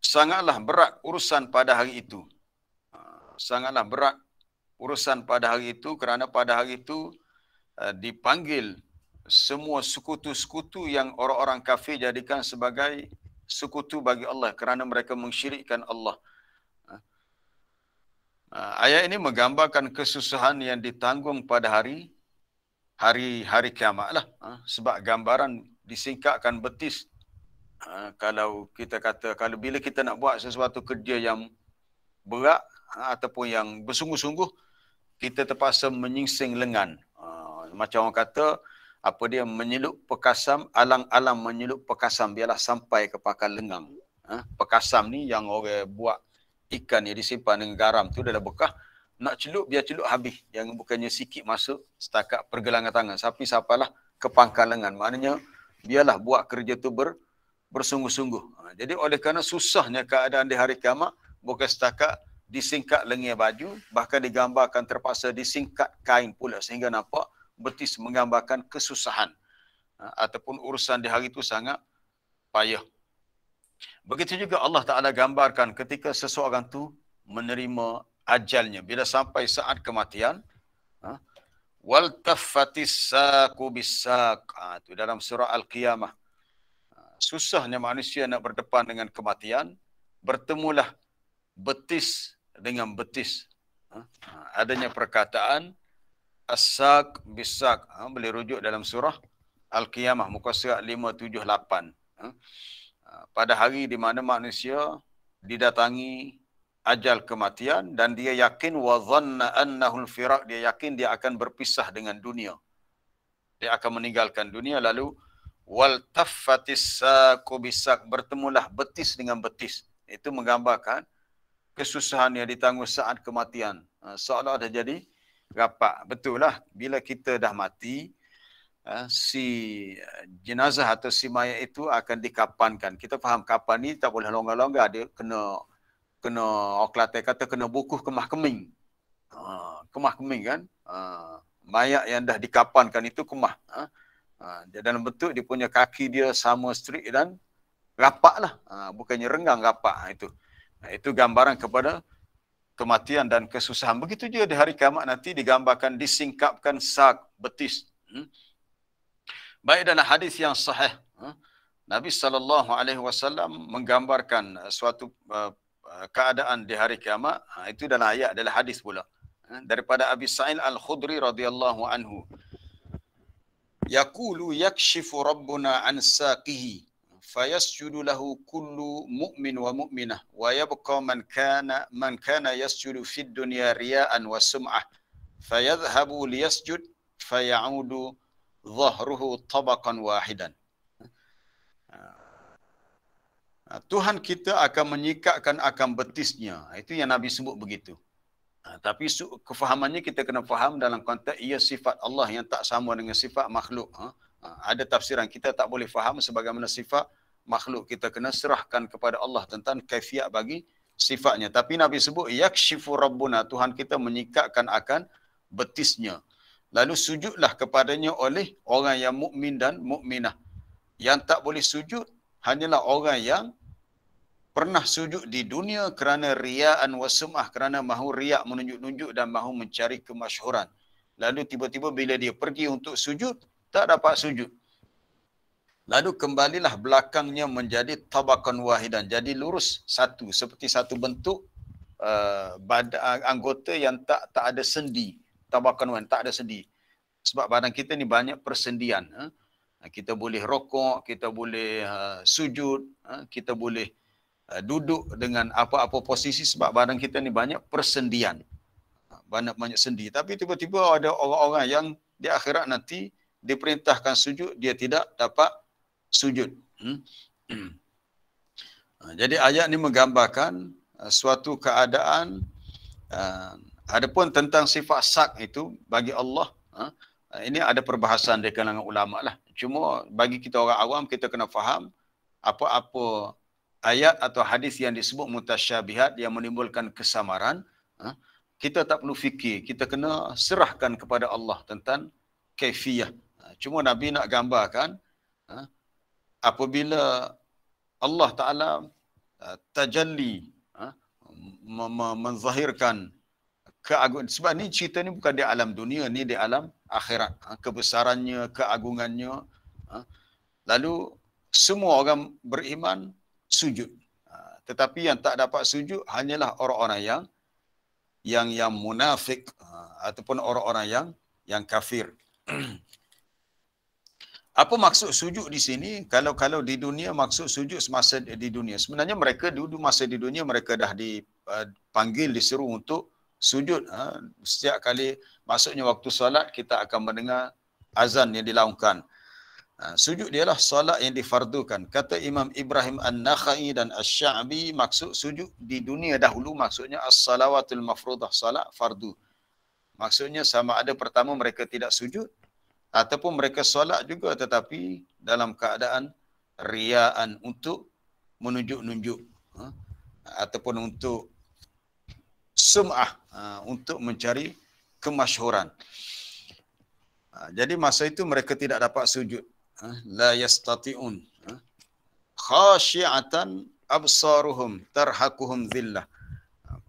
sangatlah berat urusan pada hari itu. Sangatlah berat urusan pada hari itu kerana pada hari itu dipanggil semua sekutu-sekutu yang orang-orang kafir jadikan sebagai sekutu bagi Allah kerana mereka mensyirikkan Allah. Ayat ini menggambarkan kesusahan yang ditanggung pada hari kiamat lah. Sebab gambaran disingkapkan betis. Kalau kita kata, kalau bila kita nak buat sesuatu kerja yang berat ataupun yang bersungguh-sungguh, kita terpaksa menyingsing lengan. Macam orang kata, apa dia menyelup pekasam, alang-alang menyelup pekasam biarlah sampai ke pakar lengang. Pekasam ni yang orang buat ikan yang disimpan dengan garam tu dah bekah, nak celup biar celup habis, yang bukannya sikit masuk setakat pergelangan tangan, tapi sampailah ke pangkal lengan. Maknanya biarlah buat kerja tu bersungguh-sungguh. Jadi oleh kerana susahnya keadaan di hari kiamat, bukan setakat disingkat lengan baju, bahkan digambarkan terpaksa disingkat kain pula sehingga nampak betis, menggambarkan kesusahan ataupun urusan di hari itu sangat payah. Begitu juga Allah Ta'ala gambarkan ketika seseorang tu menerima ajalnya. Bila sampai saat kematian, wal taffatis saqu bis-saq. Itu dalam surah Al-Qiyamah. Susahnya manusia nak berdepan dengan kematian, bertemulah betis dengan betis. Adanya perkataan as-saq bis-saq. Boleh rujuk dalam surah Al-Qiyamah muka surat 578. Pada hari di mana manusia didatangi ajal kematian dan dia yakin wa dhanna annahu al-firaq, dia yakin dia akan berpisah dengan dunia. Dia akan meninggalkan dunia, lalu wal taffatis saqu bis-saq, bertemulah betis dengan betis. Itu menggambarkan kesusahan yang ditanggung saat kematian. Seolah dah jadi rapat. Betul lah, bila kita dah mati, si jenazah atau si mayat itu akan dikapankan. Kita faham kapan ni tak boleh longgar-longgar, dia kena orang Kelantan kata kena bukuh kemah keming. Kemah keming kan? Mayat yang dah dikapankan itu kemah. Dia dalam bentuk dia punya kaki dia sama straight dan rapat lah. Bukannya renggang, rapat. Itu gambaran kepada kematian dan kesusahan. Begitu juga di hari kiamat nanti digambarkan disingkapkan sak, betis. Baik, dalam hadis yang sahih, Nabi SAW menggambarkan suatu keadaan di hari kiamat. Itu dalam ayat, dalam hadis pula. Daripada Abi Sa'id Al-Khudri radhiyallahu anhu. Yaqulu yakshifu rabbuna an saqihi fayasjudu lahu kullu mu'min wa mu'minah wa yabqa man kana yasjudu fid dunya riya'an wa sum'ah fayadhhabu liyasjud fayaudu dhahruhu tabaqan wahidan. Tuhan kita akan menyikatkan akan betisnya. Itu yang Nabi sebut begitu. Tapi kefahamannya kita kena faham dalam konteks ia sifat Allah yang tak sama dengan sifat makhluk. Ada tafsiran kita tak boleh faham sebagaimana sifat makhluk. Kita kena serahkan kepada Allah tentang kaifiat bagi sifatnya. Tapi Nabi sebut yakshifu rabbuna, Tuhan kita menyikatkan akan betisnya. Lalu sujudlah kepadanya oleh orang yang mukmin dan mukminah. Yang tak boleh sujud hanyalah orang yang pernah sujud di dunia kerana riya'an wa sum'ah, kerana mahu riak, menunjuk-nunjuk dan mahu mencari kemasyhuran. Lalu tiba-tiba bila dia pergi untuk sujud, tak dapat sujud. Lalu kembalilah belakangnya menjadi tabakan wahidan, jadi lurus satu, seperti satu bentuk anggota yang tak ada sendi. Tabakan wahidan, tak ada sendi. Sebab badan kita ni banyak persendian. Kita boleh rokok, kita boleh sujud, kita boleh duduk dengan apa-apa posisi sebab badan kita ni banyak persendian. Banyak sendi. Tapi tiba-tiba ada orang-orang yang di akhirat nanti diperintahkan sujud, dia tidak dapat sujud. Jadi ayat ni menggambarkan suatu keadaan. Adapun tentang sifat sak itu bagi Allah, ini ada perbahasan di kalangan ulama lah. Cuma bagi kita orang awam, kita kena faham apa-apa ayat atau hadis yang disebut mutasyabihat yang menimbulkan kesamaran, kita tak perlu fikir, kita kena serahkan kepada Allah tentang kaifiyah. Cuma Nabi nak gambarkan apabila Allah Ta'ala tajalli, menzahirkan keagungan. Sebab ni cerita ni bukan di alam dunia, ni di alam akhirat. Kebesarannya, keagungannya. Lalu semua orang beriman sujud. Tetapi yang tak dapat sujud hanyalah orang-orang yang munafik ataupun orang-orang yang kafir. Apa maksud sujud di sini? Kalau di dunia maksud sujud semasa di dunia. Sebenarnya mereka dulu masa di dunia mereka dah dipanggil, diseru untuk sujud. Setiap kali maksudnya waktu solat kita akan mendengar azan yang dilaungkan. Sujud dialah solat yang difardukan. Kata Imam Ibrahim An-Nakhai dan Asy-Sya'bi, maksud sujud di dunia dahulu maksudnya as-salawatul mafruḍah, salat fardu. Maksudnya sama ada pertama mereka tidak sujud ataupun mereka solat juga tetapi dalam keadaan riaan untuk menunjuk-nunjuk ataupun untuk sum'ah, untuk mencari kemasyhuran. Jadi masa itu mereka tidak dapat sujud. La yastati'un. Khashi'atan absaruhum tarhaquhum dhillah.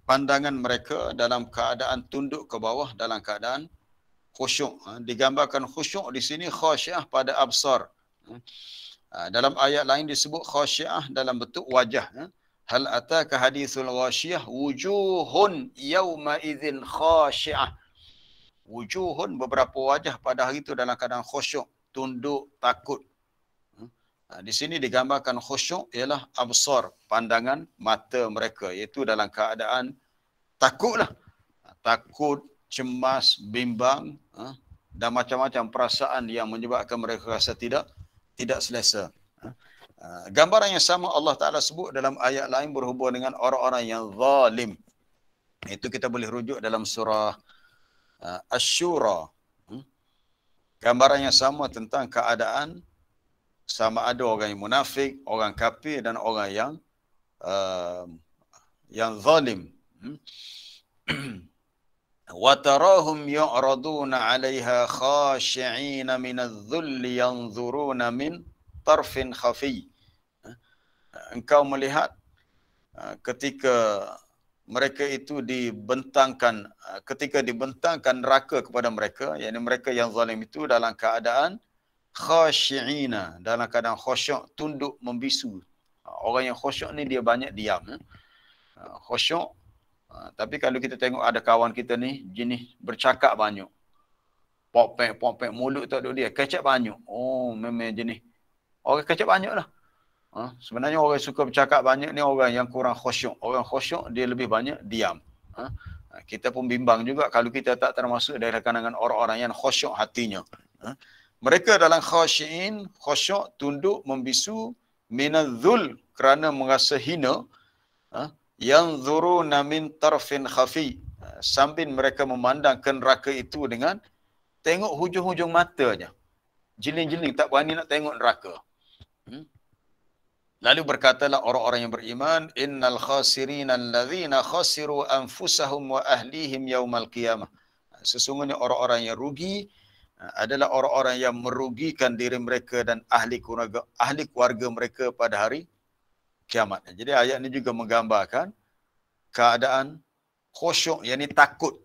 Pandangan mereka dalam keadaan tunduk ke bawah, dalam keadaan khusyuk. Digambarkan khusyuk di sini khasyiah pada absar. Dalam ayat lain disebut khasyiah dalam bentuk wajah. Hal ataka hadithul ghashiyah wujuhun yawma idzin khasyiah. Wujuhun, beberapa wajah pada hari itu dalam keadaan khusyuk, tunduk, takut. Di sini digambarkan khusyuk ialah absar, pandangan mata mereka, iaitu dalam keadaan takutlah. Takut, cemas, bimbang, dan macam-macam perasaan yang menyebabkan mereka rasa tidak selesa. Gambaran yang sama Allah Ta'ala sebut dalam ayat lain berhubung dengan orang-orang yang zalim. Itu kita boleh rujuk dalam surah Asy-Syura. Gambaran yang sama tentang keadaan sama ada orang yang munafik, orang kafir dan orang yang zalim. Wa tarahum yu'raduna 'alaiha khashi'ina minadh-dhulli yanzuruna min tarfin khafi. Engkau melihat ketika mereka itu dibentangkan, ketika dibentangkan neraka kepada mereka, yakni mereka yang zalim itu dalam keadaan khashi'ina, dalam keadaan khusyuk, tunduk membisu. Orang yang khusyuk ni dia banyak diam. Khusyuk, tapi kalau kita tengok ada kawan kita ni jenis bercakap banyak. Popek mulut tak ada dia, kecap banyak. Oh, memang jenis orang kecap banyak lah. Sebenarnya orang suka bercakap banyak ni orang yang kurang khusyuk. Orang khusyuk dia lebih banyak diam. Kita pun bimbang juga kalau kita tak termasuk dari kalangan orang-orang yang khusyuk hatinya. Mereka dalam khasyi'in, khusyuk, tunduk, membisu, minadh-dhul, kerana merasa hina, yanzuruna min tarfin khafi, sambil mereka memandang ke neraka itu dengan tengok hujung-hujung matanya. Jeling-jeling, tak berani nak tengok neraka. Lalu berkatalah orang-orang yang beriman, innal khasirina allazina khasiru anfusahum wa ahlihim yaumal qiyamah. Sesungguhnya orang-orang yang rugi adalah orang-orang yang merugikan diri mereka dan ahli keluarga mereka pada hari kiamat. Jadi ayat ini juga menggambarkan keadaan khusyuk, yakni takut.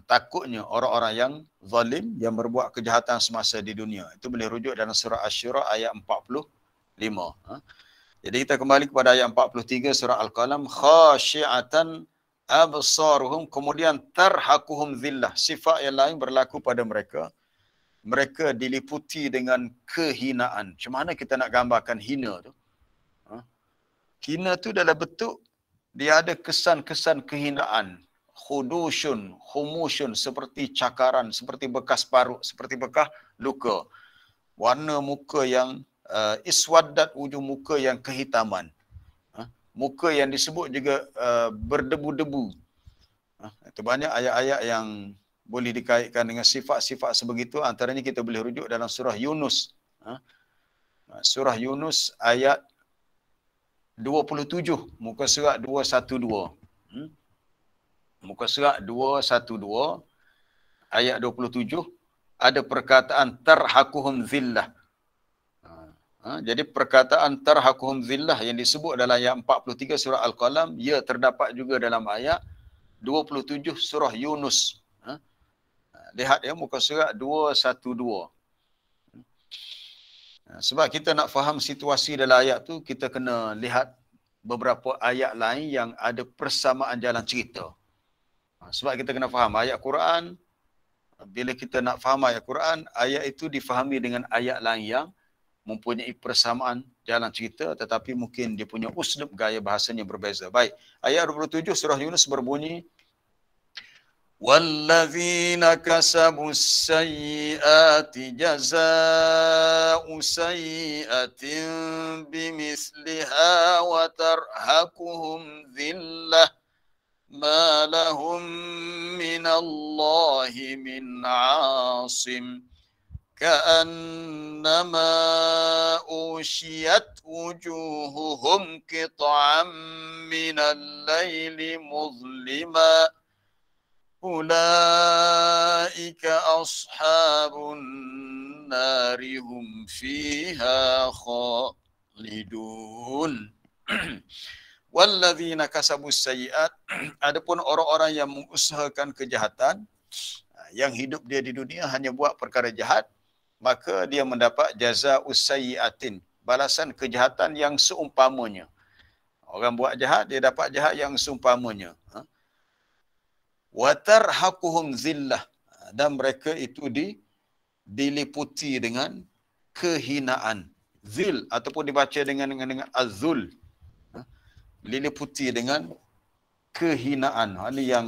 Takutnya orang-orang yang zalim, yang berbuat kejahatan semasa di dunia. Itu boleh rujuk dalam surah Asy-Syura ayat 45. Jadi kita kembali kepada ayat 43 surah Al-Qalam. Khasyi'atan absaruhum, kemudian tarhaquhum dhillah. Sifat yang lain berlaku pada mereka. Mereka diliputi dengan kehinaan. Macam mana kita nak gambarkan hina tu? Hina tu dalam bentuk dia ada kesan-kesan kehinaan. Khudushun, khumushun, seperti cakaran, seperti bekas parut, seperti bekas luka. Warna muka yang iswaddat, wujud muka yang kehitaman. Muka yang disebut juga berdebu-debu. Itu banyak ayat-ayat yang boleh dikaitkan dengan sifat-sifat sebegitu. Antaranya kita boleh rujuk dalam surah Yunus. Surah Yunus ayat 27, muka surat 212. Muka surat 212 ayat 27 ada perkataan tarhaquhum zillah. Jadi perkataan tarhaquhum zillah yang disebut dalam ayat 43 surah Al-Qalam, ia terdapat juga dalam ayat 27 surah Yunus. Lihat ya muka surat 212. Sebab kita nak faham situasi dalam ayat tu, kita kena lihat beberapa ayat lain yang ada persamaan jalan cerita. Sebab kita kena faham ayat Quran, bila kita nak faham ayat Quran, ayat itu difahami dengan ayat lain yang mempunyai persamaan jalan cerita, tetapi mungkin dia punya uslub, gaya bahasanya berbeza. Baik, ayat 27 surah Yunus berbunyi, وَالَّذِينَ كَسَبُوا السَّيِّئَاتِ جَزَاءُ سَيِّئَةٍ بِمِثْلِهَا وَتَرْهَقُهُمْ ذِلَّةٌ مَا لَهُم مِّنَ اللَّهِ مِنْ عَاصِمٍ كأنما أغشيت وجوههم قطعا من الليل مظلما أولئك أصحاب النار هم فيها خالدون والذين كسبوا السيئات. Adapun orang-orang yang mengusahakan kejahatan, yang hidup dia di dunia hanya buat perkara jahat, maka dia mendapat jazaa'us sayyi'atin, balasan kejahatan yang seumpamanya. Orang buat jahat, dia dapat jahat yang seumpamanya. Wa tarhaquhum zillah, dan mereka itu diliputi dengan kehinaan. Zil ataupun dibaca dengan azul, diliputi dengan kehinaan. Ini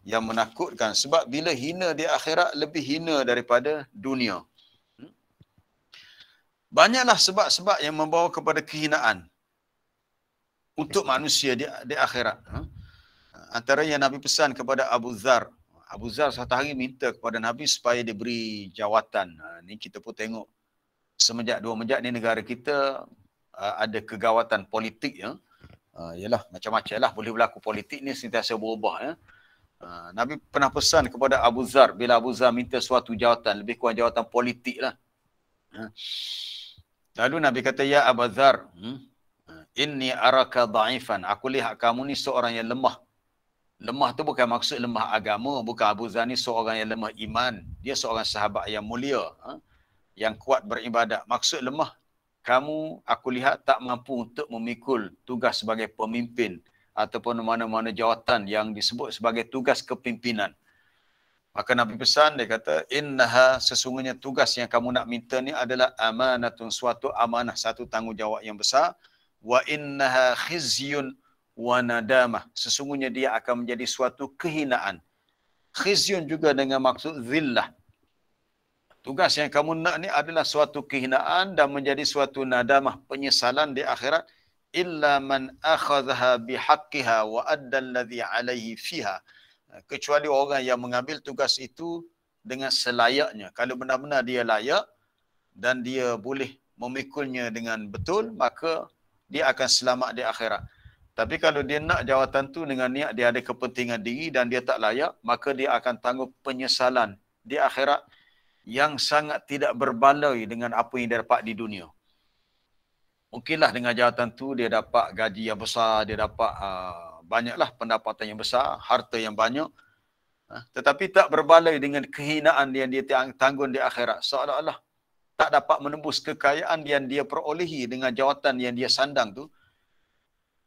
yang menakutkan, sebab bila hina di akhirat lebih hina daripada dunia. Banyaklah sebab-sebab yang membawa kepada kehinaan untuk manusia di akhirat. Antaranya Nabi pesan kepada Abu Dzar. Abu Dzar satu hari minta kepada Nabi supaya diberi jawatan. Ni kita pun tengok semenjak 2 menjak ni negara kita ada kegawatan politik ya. Yalah macam-macam lah boleh berlaku, politik ni sentiasa berubah ya. Nabi pernah pesan kepada Abu Dzar bila Abu Dzar minta suatu jawatan, lebih kurang jawatan politik lah. Lalu Nabi kata, ya Abu Dzar, inni araka dha'ifan, aku lihat kamu ni seorang yang lemah. Lemah tu bukan maksud lemah agama, bukan. Abu Dzar ni seorang yang lemah iman. Dia seorang sahabat yang mulia, yang kuat beribadat. Maksud lemah, kamu aku lihat tak mampu untuk memikul tugas sebagai pemimpin ataupun mana-mana jawatan yang disebut sebagai tugas kepimpinan. Maka Nabi pesan, dia kata, innaha, sesungguhnya tugas yang kamu nak minta ni adalah amanatun, suatu amanah, satu tanggungjawab yang besar. Wa innaha khizyun wa nadamah, sesungguhnya dia akan menjadi suatu kehinaan. Khizyun juga dengan maksud zillah. Tugas yang kamu nak ni adalah suatu kehinaan dan menjadi suatu nadamah, penyesalan di akhirat. Illa man akhadhaha bihaqqiha wa adda alladhi alaihi fiha, kecuali orang yang mengambil tugas itu dengan selayaknya. Kalau benar-benar dia layak dan dia boleh memikulnya dengan betul, maka dia akan selamat di akhirat. Tapi kalau dia nak jawatan tu dengan niat dia ada kepentingan diri dan dia tak layak, maka dia akan tangguh penyesalan di akhirat yang sangat tidak berbaloi dengan apa yang dia dapat di dunia. Mungkinlah dengan jawatan tu dia dapat gaji yang besar, dia dapat banyaklah pendapatan yang besar, harta yang banyak, tetapi tak berbaloi dengan kehinaan yang dia tanggung di akhirat. Seolah-olah tak dapat menembus kekayaan yang dia perolehi dengan jawatan yang dia sandang tu.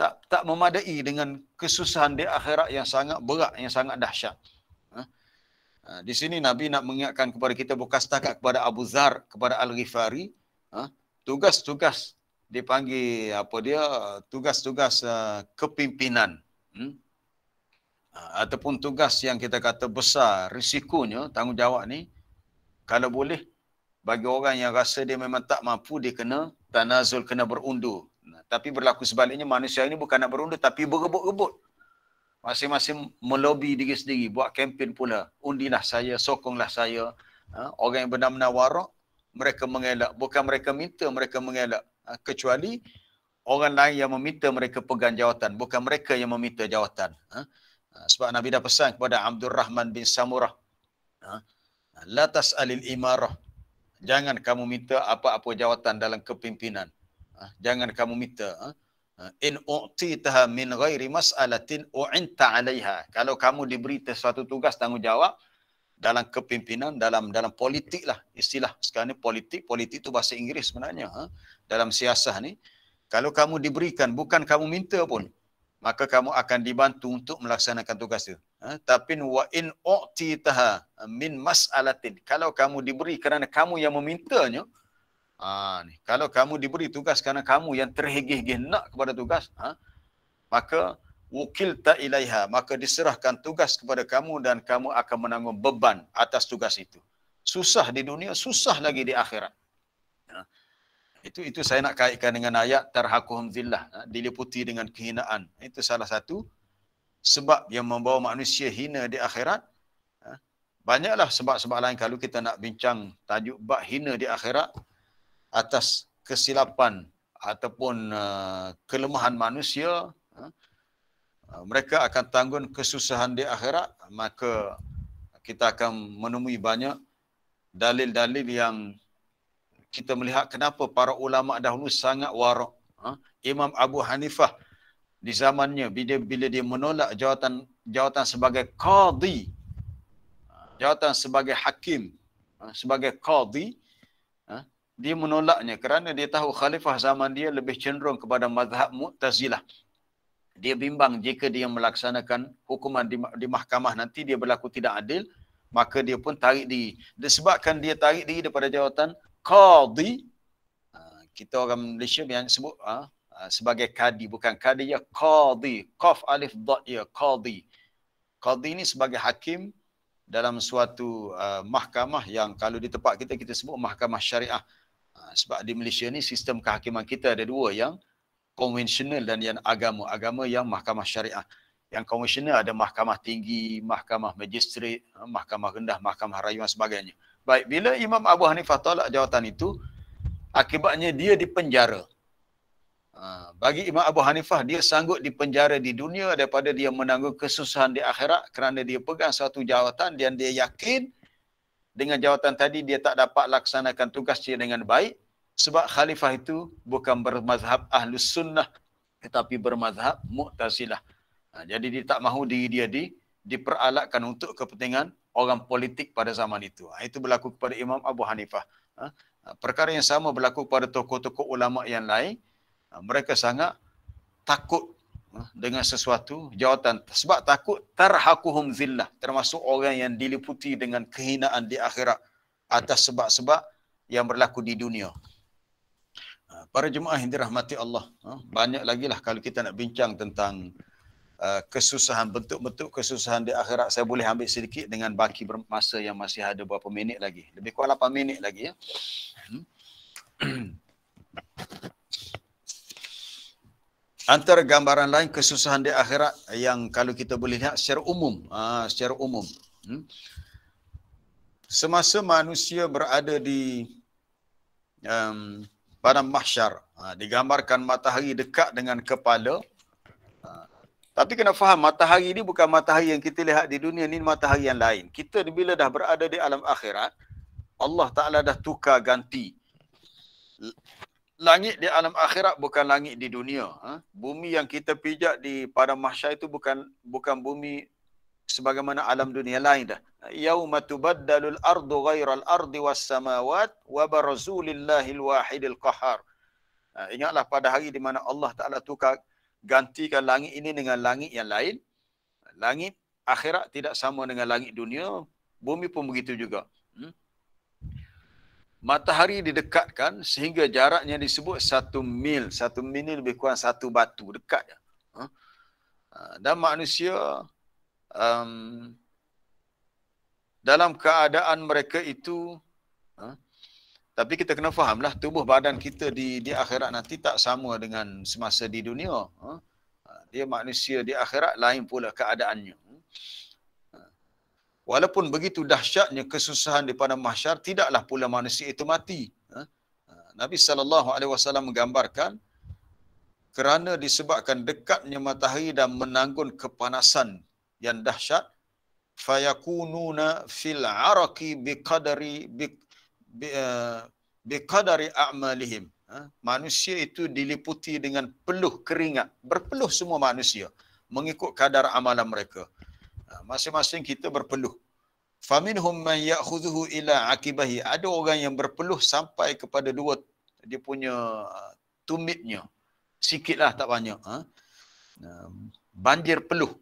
Tak memadai dengan kesusahan di akhirat yang sangat berat, yang sangat dahsyat. Di sini Nabi nak mengingatkan kepada kita, bukan setakat kepada Abu Dzar, kepada Al-Ghifari, tugas-tugas dipanggil tugas-tugas kepimpinan, ataupun tugas yang kita kata besar, risikonya, tanggungjawab ni, kalau boleh, bagi orang yang rasa dia memang tak mampu, dia kena tanazul, kena berundur. Tapi berlaku sebaliknya, manusia ini bukan nak berundur, tapi berebut-rebut. Masing-masing melobi diri sendiri, buat kempen pula. Undilah saya, sokonglah saya. Orang yang benar-benar warak, mereka mengelak. Bukan mereka minta, mereka mengelak. Kecuali orang lain yang meminta mereka pegang jawatan. Bukan mereka yang meminta jawatan. Sebab Nabi dah pesan kepada Abdul Rahman bin Samurah, la tas'alil imarah. Jangan kamu minta apa-apa jawatan dalam kepimpinan. Jangan kamu minta. In u'titaha min ghairi mas'alatin u'inta 'alaiha. Kalau kamu diberi sesuatu tugas tanggungjawab dalam kepimpinan, dalam politik lah, istilah sekarang ni politik tu bahasa Inggeris sebenarnya. Dalam siasah ni, kalau kamu diberikan, bukan kamu minta pun, maka kamu akan dibantu untuk melaksanakan tugas itu. Tapi wa in u'titaha min mas'alatin, kalau kamu diberi kerana kamu yang memintanya, kalau kamu diberi tugas kerana kamu yang terhegeh-hegeh nak kepada tugas, maka wukilta ilaiha, maka diserahkan tugas kepada kamu dan kamu akan menanggung beban atas tugas itu. Susah di dunia, susah lagi di akhirat. Itu saya nak kaitkan dengan ayat tarhaquhum zillah, diliputi dengan kehinaan. Itu salah satu sebab yang membawa manusia hina di akhirat. Banyaklah sebab-sebab lain kalau kita nak bincang tajuk bab hina di akhirat atas kesilapan ataupun kelemahan manusia. Mereka akan tanggung kesusahan di akhirat, maka kita akan menemui banyak dalil-dalil yang kita melihat kenapa para ulama dahulu sangat warak. Imam Abu Hanifah di zamannya bila dia menolak jawatan sebagai qadi, jawatan sebagai hakim, sebagai qadi, dia menolaknya kerana dia tahu khalifah zaman dia lebih cenderung kepada mazhab Mu'tazilah. Dia bimbang jika dia melaksanakan hukuman di mahkamah nanti dia berlaku tidak adil, maka dia pun tarik diri. Disebabkan dia tarik diri daripada jawatan qadi, kita orang Malaysia yang sebut sebagai kadi, bukan kadi ya, qadi, qaf alif dad ya, qadi. Qadi ini sebagai hakim dalam suatu mahkamah yang kalau di tempat kita sebut mahkamah syariah. Sebab di Malaysia ni sistem kehakiman kita ada dua, yang konvensional dan yang agama yang mahkamah syariah. Yang konvensional ada mahkamah tinggi, mahkamah magistrate, mahkamah rendah, mahkamah rayuan sebagainya. Baik, bila Imam Abu Hanifah tolak jawatan itu, akibatnya dia dipenjara. Bagi Imam Abu Hanifah, dia sanggup dipenjara di dunia daripada dia menanggung kesusahan di akhirat kerana dia pegang satu jawatan dan dia yakin dengan jawatan tadi dia tak dapat laksanakan tugas dia dengan baik sebab khalifah itu bukan bermazhab Ahlus Sunnah tetapi bermazhab Mu'tazilah. Jadi dia tak mahu diri dia diperalatkan untuk kepentingan orang politik pada zaman itu. Itu berlaku kepada Imam Abu Hanifah. Perkara yang sama berlaku kepada tokoh-tokoh ulama yang lain. Mereka sangat takut dengan sesuatu jawatan sebab takut tarhaquhum zillah, termasuk orang yang diliputi dengan kehinaan di akhirat atas sebab-sebab yang berlaku di dunia. Para jemaah yang dirahmati Allah, banyak lagi lah kalau kita nak bincang tentang kesusahan, bentuk-bentuk kesusahan di akhirat. Saya boleh ambil sedikit dengan baki masa yang masih ada berapa minit lagi. Lebih kurang 8 minit lagi ya. Antara gambaran lain kesusahan di akhirat yang kalau kita boleh lihat secara umum. Semasa manusia berada di padang mahsyar, digambarkan matahari dekat dengan kepala. Tapi kena faham, matahari ini bukan matahari yang kita lihat di dunia, ni matahari yang lain. Kita bila dah berada di alam akhirat, Allah Ta'ala dah tukar ganti. Langit di alam akhirat bukan langit di dunia. Bumi yang kita pijak di padang mahsyar itu bukan bumi sebagaimana alam dunia lain dah. Yauma tubaddalul ardu ghairal ardi was samawat wa barazu lillahil wahidil qahar. Ingatlah pada hari di mana Allah Ta'ala tukar gantikan langit ini dengan langit yang lain. Langit akhirat tidak sama dengan langit dunia. Bumi pun begitu juga. Matahari didekatkan sehingga jaraknya disebut 1 mil. 1 mil ni lebih kurang 1 batu. Dekat je. Dan manusia dalam keadaan mereka itu, tapi kita kena fahamlah tubuh badan kita di akhirat nanti tak sama dengan semasa di dunia. Dia manusia di akhirat lain pula keadaannya. Walaupun begitu dahsyatnya kesusahan di padang mahsyar, tidaklah pula manusia itu mati. Nabi SAW menggambarkan kerana disebabkan dekatnya matahari dan menanggung kepanasan yang dahsyat, fayakununa fil araqi biqadari a'malihim. Manusia itu diliputi dengan peluh keringat, berpeluh semua manusia mengikut kadar amalan mereka. Masing-masing kita berpeluh. Faminhum man ya'khudhuhu ila akibahi. Ada orang yang berpeluh sampai kepada dua dia punya tumitnya. Sikitlah, tak banyak. Banjir peluh.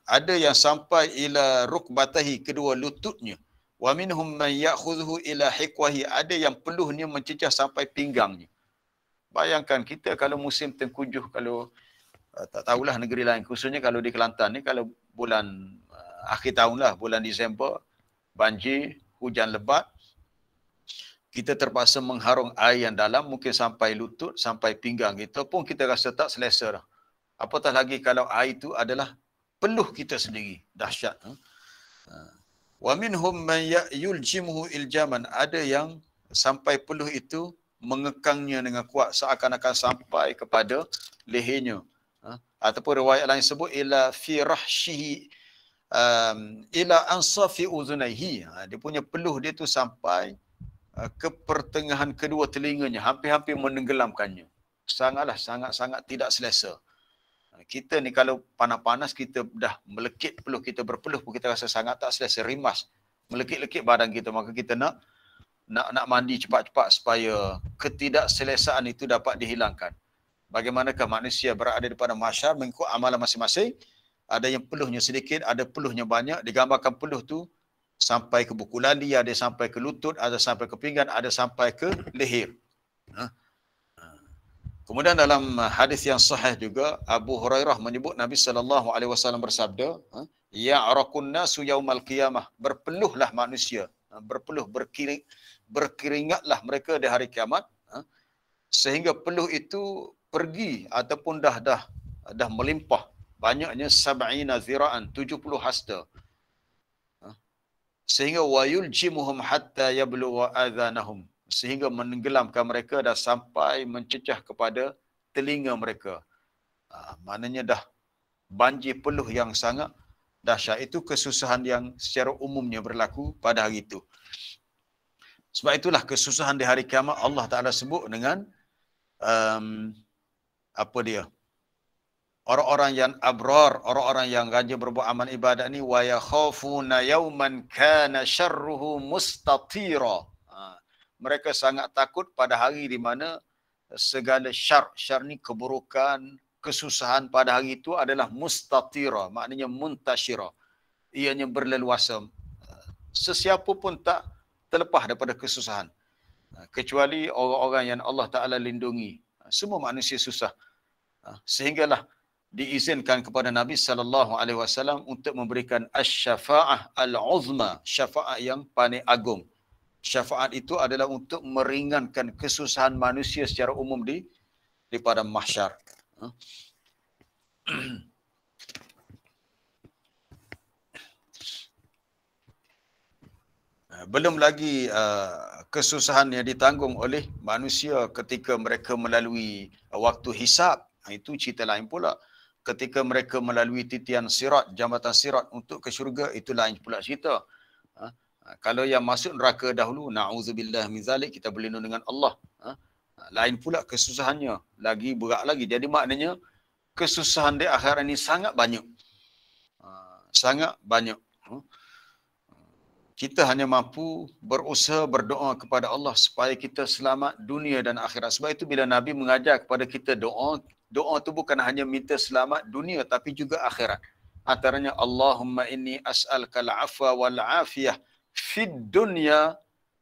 Ada yang sampai ila rukbatahi, kedua lututnya. Wa minhum man ya'khudhuhu ila hiqwahi. Ada yang peluhnya mencecah sampai pinggangnya. Bayangkan kita kalau musim tengkujuh, kalau tak tahulah negeri lain, khususnya kalau di Kelantan ni, kalau bulan akhir tahun lah, bulan Disember, banjir, hujan lebat, kita terpaksa mengharung air yang dalam, mungkin sampai lutut, sampai pinggang kita pun kita rasa tak selesa dah. Apatah lagi kalau air itu adalah peluh kita sendiri, dahsyat. Wa minhum man yuljimuhu iljaman. Ada yang sampai peluh itu mengekangnya dengan kuat, seakan-akan sampai kepada lehernya. Ataupun riwayat lain sebut ila fi rahshihi ila ansafi uzunaihi. Dia punya peluh dia tu sampai ke pertengahan kedua telinganya, hampir-hampir menenggelamkannya. Sangat-sangat tidak selesa. Kita ni kalau panas-panas kita dah melekit peluh, kita berpeluh pun kita rasa sangat tak selesa, rimas, melekit-lekit badan kita, maka kita nak mandi cepat-cepat supaya ketidakselesaan itu dapat dihilangkan. Bagaimanakah manusia berada di padang mahsyar mengikut amalan masing-masing? Ada yang peluhnya sedikit, ada peluhnya banyak. Digambarkan peluh tu sampai ke buku lali, ada sampai ke lutut, ada sampai ke pinggang, ada sampai ke leher. Kemudian dalam hadis yang sahih juga, Abu Hurairah menyebut Nabi SAW bersabda, ya'raqun nasu yaumal qiyamah. Berpeluhlah manusia, berpeluh, berkeringatlah mereka di hari kiamat, sehingga peluh itu pergi ataupun dah melimpah, banyaknya 70 zira'an, 70 hasta, sehingga wayuljimuhum hatta yablugha adhanahum, sehingga menenggelamkan mereka dah sampai mencecah kepada telinga mereka. Maknanya dah banjir peluh yang sangat dahsyat. Itu kesusahan yang secara umumnya berlaku pada hari itu. Sebab itulah kesusahan di hari kiamat Allah Ta'ala sebut dengan orang-orang yang abrar, orang-orang yang rajin berbuat amal ibadat ni, wa yakhafuna yawman kana syarruhu mustatira. Mereka sangat takut pada hari di mana segala syar ni keburukan, kesusahan pada hari itu adalah mustatira, maknanya muntashira. Ianya berleluasa. Sesiapa pun tak terlepas daripada kesusahan, kecuali orang-orang yang Allah Ta'ala lindungi. Semua manusia susah. Sehinggalah diizinkan kepada Nabi SAW untuk memberikan asy-syafa'ah al-uzma, syafaat yang paling agung. Syafaat itu adalah untuk meringankan kesusahan manusia secara umum di padang mahsyar. Belum lagi kesusahan yang ditanggung oleh manusia ketika mereka melalui waktu hisab. Itu cerita lain pula. Ketika mereka melalui titian sirat, jambatan sirat untuk ke syurga, itu lain pula cerita. Kalau yang masuk neraka dahulu, na'udzubillah min zalik, kita berlindung dengan Allah. Lain pula kesusahannya, lagi berat lagi. Jadi maknanya kesusahan di akhirat ini sangat banyak. Sangat banyak. Kita hanya mampu berusaha berdoa kepada Allah supaya kita selamat dunia dan akhirat. Sebab itu bila Nabi mengajar kepada kita doa itu bukan hanya minta selamat dunia tapi juga akhirat. Antaranya Allahumma inni as'alkal afwa wal afiyah fid dunya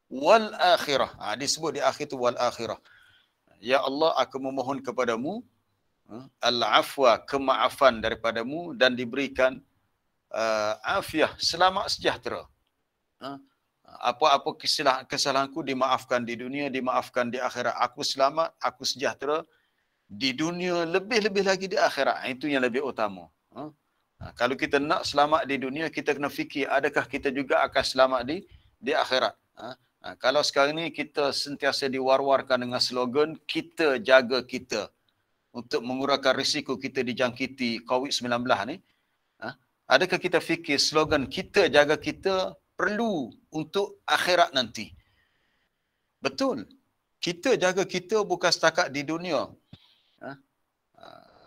wal akhirah. Disebut di akhir itu wal akhirah. Ya Allah, aku memohon kepadamu al-afwa, kemaafan daripadamu, dan diberikan afiah, selamat sejahtera. Apa-apa kesalahanku dimaafkan di dunia, dimaafkan di akhirat. Aku selamat, aku sejahtera di dunia, lebih-lebih lagi di akhirat. Itu yang lebih utama. Kalau kita nak selamat di dunia, kita kena fikir adakah kita juga akan selamat di akhirat. Kalau sekarang ni kita sentiasa diwar-warkan dengan slogan kita jaga kita untuk mengurangkan risiko kita dijangkiti COVID-19 ni, adakah kita fikir slogan kita jaga kita perlu untuk akhirat nanti? Betul. Kita jaga kita bukan setakat di dunia.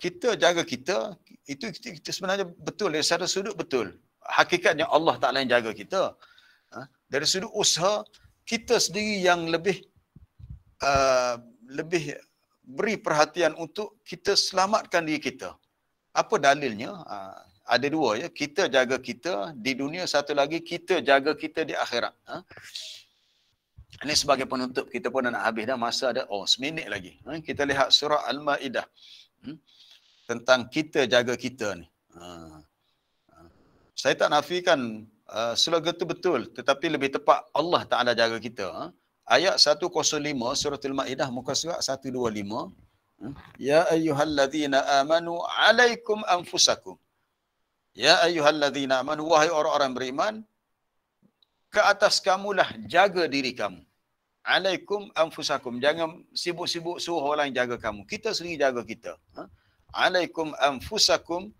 Kita jaga kita, kita sebenarnya betul. Dari satu sudut betul. Hakikatnya Allah Ta'ala yang jaga kita. Dari sudut usaha, kita sendiri yang lebih beri perhatian untuk kita selamatkan diri kita. Apa dalilnya? Ada dua ya. Kita jaga kita di dunia, satu lagi kita jaga kita di akhirat. Ini sebagai penutup, kita pun nak habis dah, masa ada seminit lagi. Kita lihat surah Al-Ma'idah. Tentang kita jaga kita ni. Saya tak nafikan slogan itu betul, tetapi lebih tepat Allah Ta'ala jaga kita. Ayat 105 surah Al-Ma'idah muka surat 125. Ya ayyuhalladzina amanu alaikum anfusakum. Ya ayyuhalladzina amanu, wahai orang-orang beriman, ke atas kamulah jaga diri kamu. Alaikum anfusakum, jangan sibuk-sibuk suruh orang jaga kamu. Kita sendiri jaga kita. Alaikum anfusakum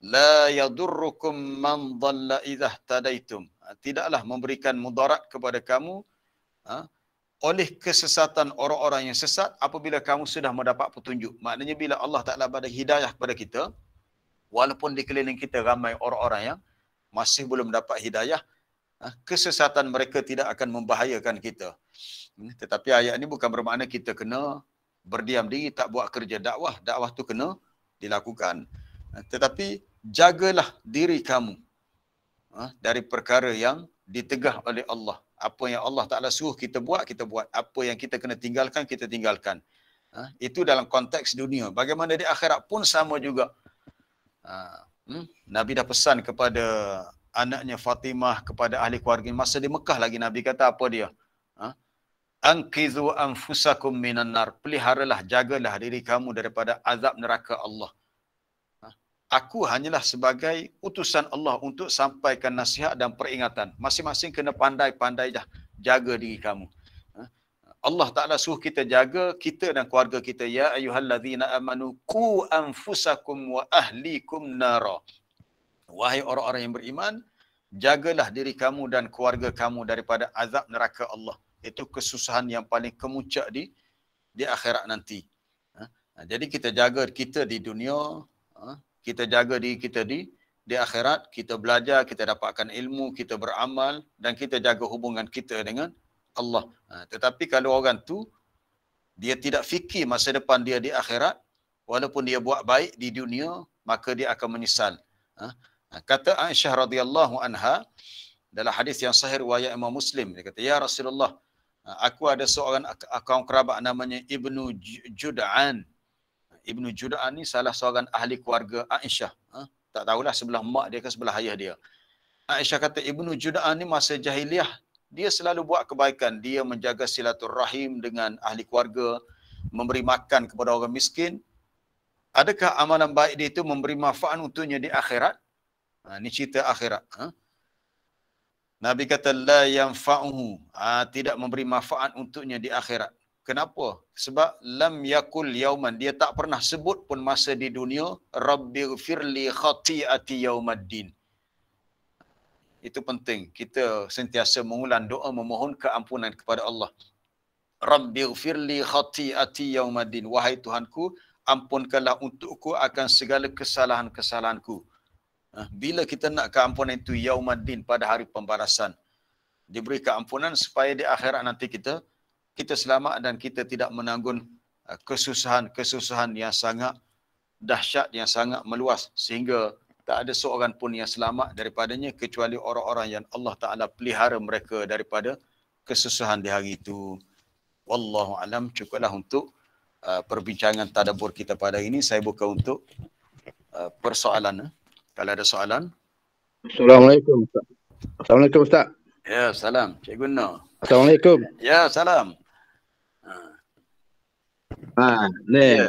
la yadurrukum man dhalla idza ihtadaitum. Tidaklah memberikan mudarat kepada kamu oleh kesesatan orang-orang yang sesat apabila kamu sudah mendapat petunjuk. Maknanya bila Allah Ta'ala bagi hidayah kepada kita, walaupun di keliling kita ramai orang-orang yang masih belum dapat hidayah, kesesatan mereka tidak akan membahayakan kita. Tetapi ayat ini bukan bermakna kita kena berdiam diri, tak buat kerja dakwah. Dakwah tu kena dilakukan. Tetapi jagalah diri kamu dari perkara yang ditegah oleh Allah. Apa yang Allah Ta'ala suruh kita buat, kita buat. Apa yang kita kena tinggalkan, kita tinggalkan. Itu dalam konteks dunia. Bagaimana di akhirat pun sama juga. Nabi dah pesan kepada anaknya Fatimah, kepada ahli keluarga. Masa di Mekah lagi Nabi kata apa dia? Anqizu anfusakum minan nar. Peliharalah, jagalah diri kamu daripada azab neraka Allah. Aku hanyalah sebagai utusan Allah untuk sampaikan nasihat dan peringatan. Masing-masing kena pandai-pandai dah jaga diri kamu. Allah Ta'ala suruh kita jaga kita dan keluarga kita. Ya ayyuhalladzina amanu qu anfusakum wa ahlikum nara. Wahai orang-orang yang beriman, jagalah diri kamu dan keluarga kamu daripada azab neraka Allah. Itu kesusahan yang paling kemuncak di akhirat nanti. Jadi kita jaga kita di dunia, kita jaga diri kita di akhirat, kita belajar, kita dapatkan ilmu, kita beramal dan kita jaga hubungan kita dengan Allah. Tetapi kalau orang tu dia tidak fikir masa depan dia di akhirat, walaupun dia buat baik di dunia, maka dia akan menyesal. Kata Aisyah radhiyallahu anha dalam hadis yang sahih riwayat Imam Muslim, dia kata, ya Rasulullah, aku ada seorang kaum kerabat namanya Ibnu Jud'an. Ibnu Jud'an ni salah seorang ahli keluarga Aisyah. Tak tahulah sebelah mak dia ke sebelah ayah dia. Aisyah kata Ibnu Jud'an ni masa jahiliah, dia selalu buat kebaikan. Dia menjaga silaturrahim dengan ahli keluarga, memberi makan kepada orang miskin. Adakah amalan baik dia itu memberi manfaat untuknya di akhirat? Ini cerita akhirat. Nabi kata, la yanfa'uhu. Tidak memberi manfaat untuknya di akhirat. Kenapa? Sebab lam yakul yauman, dia tak pernah sebut pun masa di dunia, Rabbighfirli khati'ati yaumaddin. Itu penting. Kita sentiasa mengulang doa memohon keampunan kepada Allah. Rabbighfirli khati'ati yaumaddin. Wahai Tuhanku, ampunkanlah untukku akan segala kesalahan-kesalahanku. Bila kita nak keampunan itu yaumaddin, pada hari pembalasan. Diberi keampunan supaya di akhirat nanti kita selamat dan kita tidak menanggung kesusahan-kesusahan yang sangat dahsyat, yang sangat meluas sehingga tak ada seorang pun yang selamat daripadanya kecuali orang-orang yang Allah Ta'ala pelihara mereka daripada kesusahan di hari itu. Wallahu alam. Cukuplah untuk perbincangan tadabbur kita pada ini. Saya buka untuk persoalan. Kalau ada soalan.
Assalamualaikum Ustaz. Assalamualaikum Ustaz.
Ya, salam. Cikgu Nur.
Assalamualaikum.
Ya, salam.
Ya,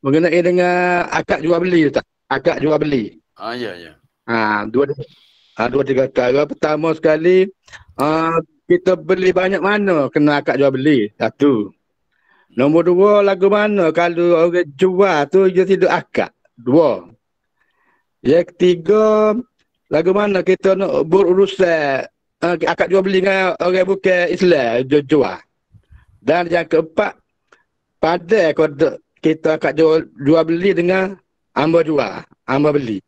mengenai dengan akad jual beli Ustaz. Akad jual beli.
Ya.
Dua tiga perkara. Pertama sekali, kita beli banyak mana kena akad jual beli. Satu. Nombor dua, lagu mana kalau orang jual tu dia tidak akad. Dua. Yang ketiga, lagu mana kita nak berurusan akad jual beli dengan orang bukan Islam jual. Dan yang keempat, pada kode kita akad jual beli dengan hamba jual, hamba beli.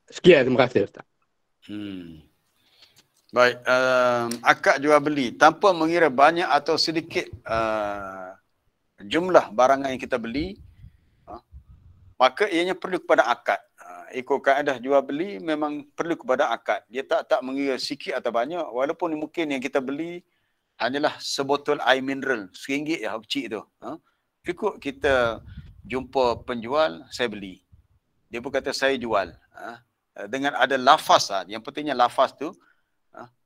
Sekian, terima kasih Ustaz.
Baik, akad jual beli tanpa mengira banyak atau sedikit jumlah barangan yang kita beli, maka ianya perlu kepada akad. Ikut kaedah jual beli memang perlu kepada akad. Dia tak mengira sikit atau banyak, walaupun mungkin yang kita beli hanyalah sebotol air mineral RM1 ya, kecil tu. Ikut kita jumpa penjual, saya beli. Dia pun kata saya jual. Dengan ada lafaz, yang pentingnya lafaz tu,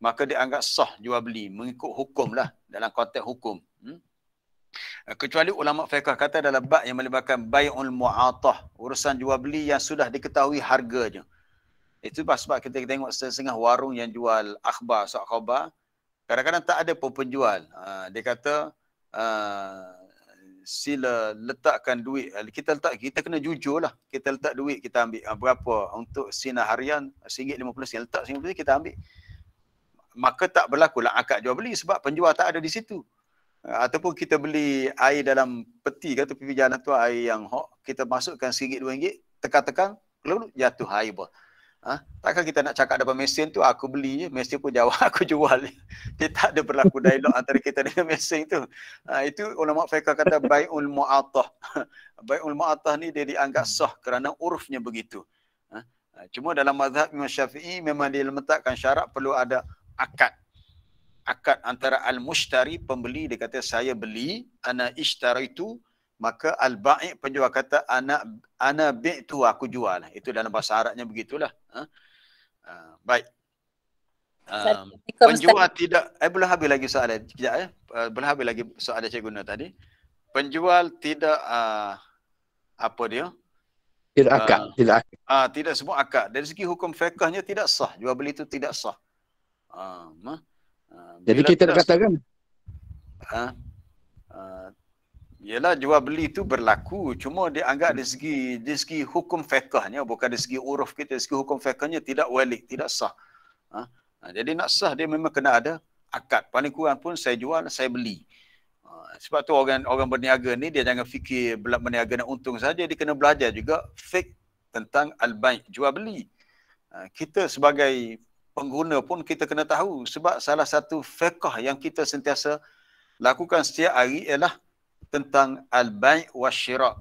maka dia anggap sah jual beli mengikut hukum lah, dalam konteks hukum. Kecuali ulama fiqh kata dalam bab yang melibatkan bai'ul mu'atah, urusan jual beli yang sudah diketahui harganya. Itu sebab kita tengok setengah warung yang jual akhbar, surat khabar, kadang-kadang tak ada pun penjual. Dia kata sila letakkan duit. Kita kena jujur lah. Kita letak duit, kita ambil berapa untuk sinar harian, RM1.50, letak RM1.50 kita ambil. Maka tak berlaku lah akad jual beli sebab penjual tak ada di situ. Ataupun kita beli air dalam peti, kata pipi jalan tu, air yang hot, kita masukkan RM1-RM2, tekan-tekan, lalu jatuh air pun. Takkan kita nak cakap depan mesin tu, aku beli je, mesin pun jawab, aku jual. Dia tak ada berlaku dialog antara kita dengan mesin tu. Itu ulama fiqh kata bai'ul mu'atah. Bai'ul mu'atah ni dia dianggap sah kerana urufnya begitu. Cuma dalam mazhab Imam Syafi'i memang dia letakkan syarat perlu ada akad. Akad antara al-mushtari, pembeli, dia kata saya beli, ana ishtaraitu, maka al-ba'i, penjual kata ana bi'tu, aku jual. Itu dalam bahasa Arabnya begitulah. Baik. Penjual tidak, belum habis lagi soalan. Sekejap belum habis lagi soalan Cik Guna tadi. Penjual tidak apa dia?
Tidak akad, tidak akad.
Tidak semua akad. Dari segi hukum fiqhnya tidak sah. Jual beli itu tidak sah.
Jadi kita katakan
ialah jual beli itu berlaku, cuma dia anggap dari segi hukum fiqhnya, bukan dari segi uruf kita, dari segi hukum fiqhnya tidak walik, tidak sah. Jadi nak sah dia memang kena ada akad. Paling kurang pun saya jual, saya beli. Sebab tu orang berniaga ni dia jangan fikir berniaga nak untung saja, dia kena belajar juga fiqh tentang al-bai', jual beli. Kita sebagai pengguna pun kita kena tahu, sebab salah satu fiqh yang kita sentiasa lakukan setiap hari ialah tentang al-bai' wasyira',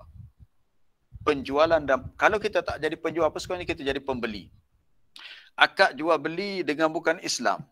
penjualan. Dan kalau kita tak jadi penjual, apa sebenarnya kita jadi pembeli. Akad jual beli dengan bukan Islam,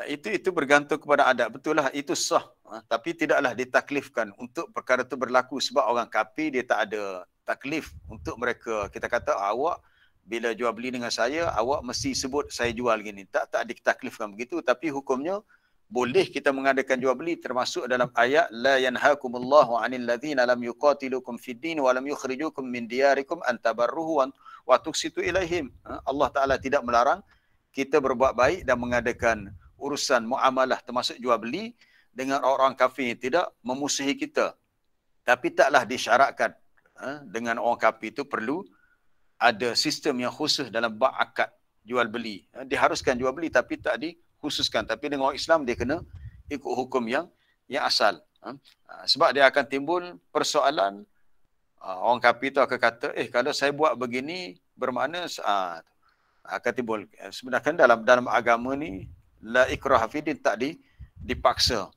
itu bergantung kepada adat. Betul lah, itu sah, tapi tidaklah ditaklifkan untuk perkara itu berlaku, sebab orang kafir dia tak ada taklif untuk mereka. Kita kata awak bila jual beli dengan saya, awak mesti sebut saya jual gini. Tak ditaklifkan begitu, tapi hukumnya boleh kita mengadakan jual beli, termasuk dalam ayat la yanhaakumullahu 'anil ladzina lam yuqatilukum fid din wa lam yukhrijukum min diyarikum an tabarruhu wa tuqsitu ilaihim. Allah Taala tidak melarang kita berbuat baik dan mengadakan urusan muamalah termasuk jual beli dengan orang kafir yang tidak memusuhi kita. Tapi taklah disyaratkan dengan orang kafir itu perlu ada sistem yang khusus dalam bab akad jual beli. Diharuskan jual beli tapi tak dikhususkan. Tapi dengan orang Islam dia kena ikut hukum yang asal. Sebab dia akan timbul persoalan, orang kafir itu akan kata, kalau saya buat begini bermakna akan timbul. Sebenarnya dalam agama ni la ikraha fi din, tak dipaksa.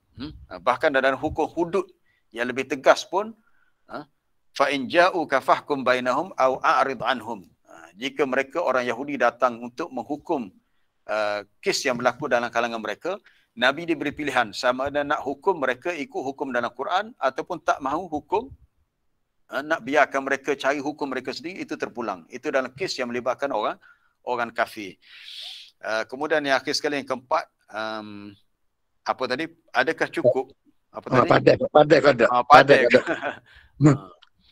Bahkan dalam hukum hudud yang lebih tegas pun, fa in ja'uka fahkum bainahum aw a'rid anhum. Jika mereka orang Yahudi datang untuk menghukum kes yang berlaku dalam kalangan mereka, Nabi diberi pilihan sama ada nak hukum mereka ikut hukum dalam Quran ataupun tak mahu hukum, nak biarkan mereka cari hukum mereka sendiri, itu terpulang. Itu dalam kes yang melibatkan orang kafir. Kemudian yang akhir sekali, yang keempat, apa tadi? Adakah cukup? Apa tadi? Padai.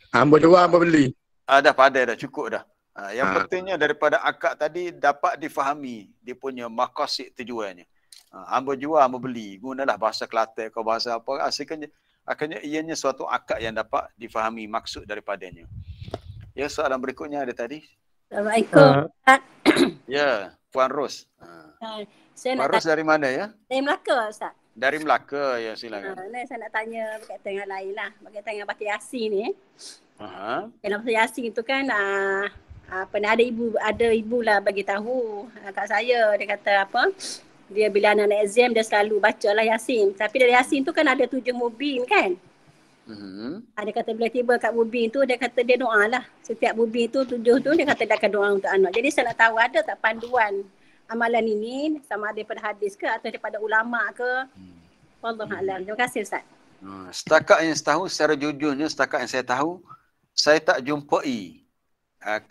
Hamba jual, hamba beli.
Dah padai dah, cukup dah. Yang pentingnya daripada akad tadi dapat difahami dia punya maqasid tujuannya. Hamba jual, hamba beli. Gunalah bahasa Kelantan atau bahasa apa, akhirnya ianya suatu akad yang dapat difahami maksud daripadanya. Ya, soalan berikutnya ada tadi.
Assalamualaikum.
Ya, Puan Ros.
Saya nak
Farus dari mana ya?
Dari Melaka, Ustaz.
Dari Melaka, ya silakan.
Saya nak tanya berkaitan dengan lain lah. Berkaitan dengan baca Yasin ni. Dalam baca Yasin tu kan, pernah ada ibu lah bagi tahu kat saya. Dia kata apa, dia bila anak exam dia selalu baca lah Yasin. Tapi dari Yasin tu kan ada 7 mubin kan. Dia kata bila tiba kat mubin tu, dia kata dia doa lah. Setiap mubin tu 7 tu dia kata dia akan doa untuk anak. Jadi saya nak tahu ada tak panduan amalan ini sama ada daripada hadis ke atau daripada ulama ke? Wallahualam. Terima kasih Ustaz.
Setakat yang saya tahu, secara jujurnya setakat yang saya tahu, saya tak jumpai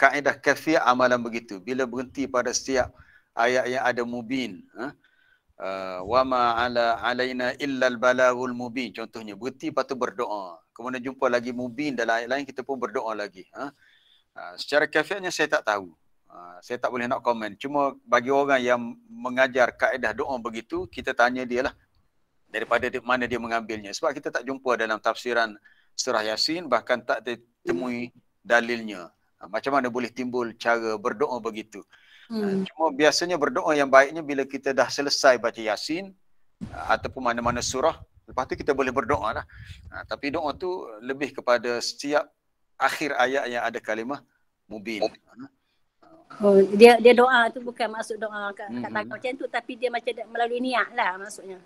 kaedah kafiah amalan begitu. Bila berhenti pada setiap ayat yang ada mubin, wa ma alaina illa al-balaghul mubin, contohnya berhenti lepas tu berdoa. Kemudian jumpa lagi mubin dalam ayat lain, kita pun berdoa lagi. Secara kafiahnya saya tak tahu. Saya tak boleh nak komen. Cuma bagi orang yang mengajar kaedah doa begitu, kita tanya dia lah daripada mana dia mengambilnya. Sebab kita tak jumpa dalam tafsiran surah Yasin, bahkan tak ditemui dalilnya. Macam mana boleh timbul cara berdoa begitu. Cuma biasanya berdoa yang baiknya bila kita dah selesai baca Yasin ataupun mana-mana surah, lepas tu kita boleh berdoa lah. Tapi doa tu lebih kepada setiap akhir ayat yang ada kalimah mubin.
Dia doa tu bukan maksud doa kat macam tu, tapi dia macam melalui niat lah maksudnya.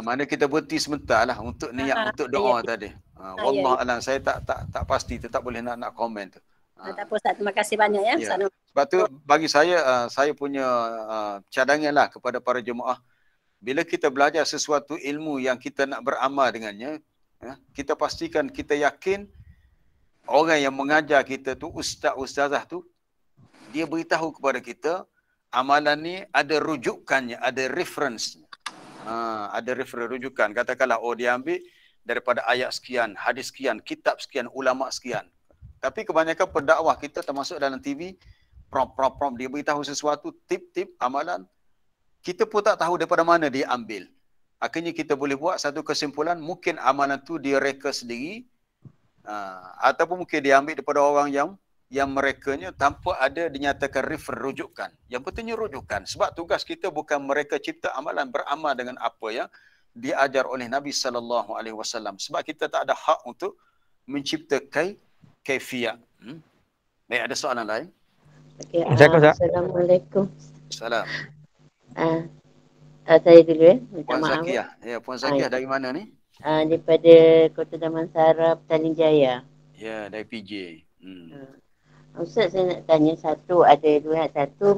Mana kita berhenti sebentar lah untuk niat untuk doa tadi. Wallahualam, saya tak pasti, tak boleh nak komen tu.
Tak apa Ustaz, terima kasih banyak ya.
Sebab tu bagi saya punya cadangan lah kepada para jemaah, bila kita belajar sesuatu ilmu yang kita nak beramal dengannya, kita pastikan, kita yakin orang yang mengajar kita tu, ustazah tu, dia beritahu kepada kita amalan ni ada rujukannya, ada reference. Ada reference rujukan. Katakanlah dia ambil daripada ayat sekian, hadis sekian, kitab sekian, ulama sekian. Tapi kebanyakan pendakwah kita termasuk dalam TV, prompt dia beritahu sesuatu, tip-tip amalan, kita pun tak tahu daripada mana dia ambil. Akhirnya kita boleh buat satu kesimpulan, mungkin amalan tu dia reka sendiri, ataupun mungkin dia ambil daripada orang yang merekanya tanpa ada dinyatakan refer rujukan. Yang pentingnya rujukan. Sebab tugas kita bukan mereka cipta amalan, beramal dengan apa yang diajar oleh Nabi SAW. Sebab kita tak ada hak untuk mencipta kaifiyah. Baik, ada soalan lain?
Okay, Assalamualaikum.
Salam.
Saya dulu ya.
Puan Zakiah. Ya, Puan Zakiah dari mana ni?
Daripada Kota Damansara, Petaling Jaya.
Ya, dari PJ.
Ustaz, saya nak tanya satu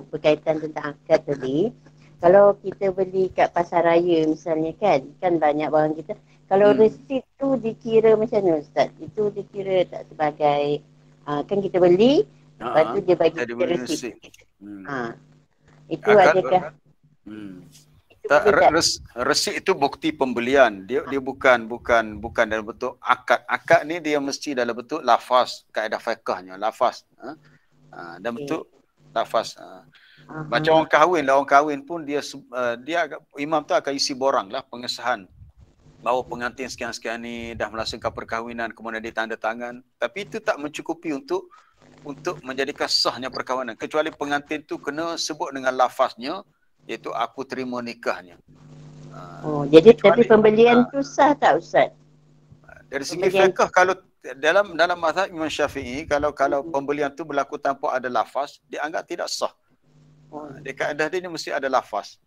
berkaitan tentang akad tadi. Kalau kita beli kat pasar raya misalnya kan banyak barang kita. Kalau resit tu dikira macam mana Ustaz? Itu dikira tak sebagai, kan kita beli, lepas tu dia bagi kita resit. Itu adakah?
Resit itu bukti pembelian. Dia bukan dalam bentuk akad. Akad ni dia mesti dalam bentuk lafaz, kaedah fiqhnya, lafaz. Dalam bentuk lafaz. Macam orang kahwin pun dia imam tu akan isi borang lah, pengesahan bahawa pengantin sekian-sekian ni dah melangsungkan perkahwinan, kemudian dia tanda tangan. Tapi itu tak mencukupi untuk menjadikan sahnya perkahwinan, kecuali pengantin tu kena sebut dengan lafaznya, iaitu aku terima nikahnya.
Jadi tapi pembelian tu sah tak Ustaz?
Dari segi fiqh, kalau dalam mazhab Imam Syafi'i, kalau pembelian tu berlaku tanpa ada lafaz, dianggap tidak sah. Dia kaedah dia mesti ada lafaz.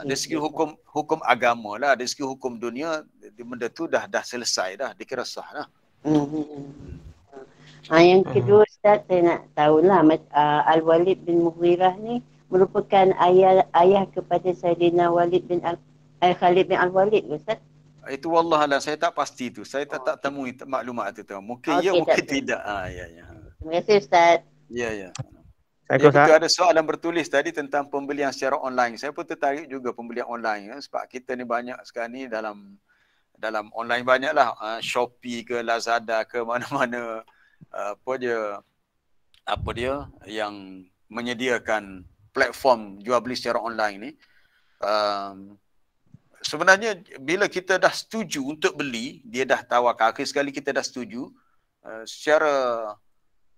Dari segi hukum agama lah, dari segi hukum dunia, benda tu dah selesai dah, dikira sah lah.
Yang kedua Ustaz, saya nak tahulah Al-Walid bin Mughirah ni merupakan ayah kepada Sayyidina Khalid bin Al-Walid Ustaz?
Itu wallahualam, saya tak pasti tu. Saya tak temui maklumat itu. Mungkin ya, mungkin tidak. Ya.
Terima kasih Ustaz.
Ya. Itu ada soalan bertulis tadi tentang pembelian secara online. Saya pun tertarik juga pembelian online sebab kita ni banyak sekarang ni dalam online banyaklah, Shopee ke Lazada ke mana-mana apa dia yang menyediakan platform jual beli secara online ni. Sebenarnya bila kita dah setuju untuk beli, dia dah tawar, akhir sekali kita dah setuju, secara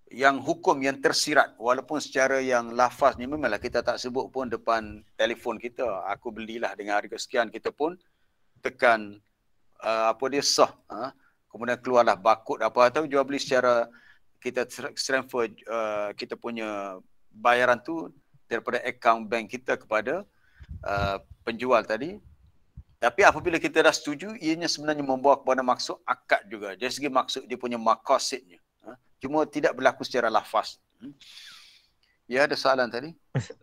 yang hukum yang tersirat, walaupun secara yang lafaznya memanglah kita tak sebut pun depan telefon kita, aku belilah dengan harga sekian, kita pun tekan apa dia sah, kemudian keluarlah barcode apa, atau jual beli secara kita transfer kita punya bayaran tu daripada akaun bank kita kepada penjual tadi. Tapi apabila kita dah setuju, ianya sebenarnya membawa kepada maksud akad juga. Dari segi maksud dia punya maqasidnya. Cuma tidak berlaku secara lafaz. Ya, ada soalan tadi?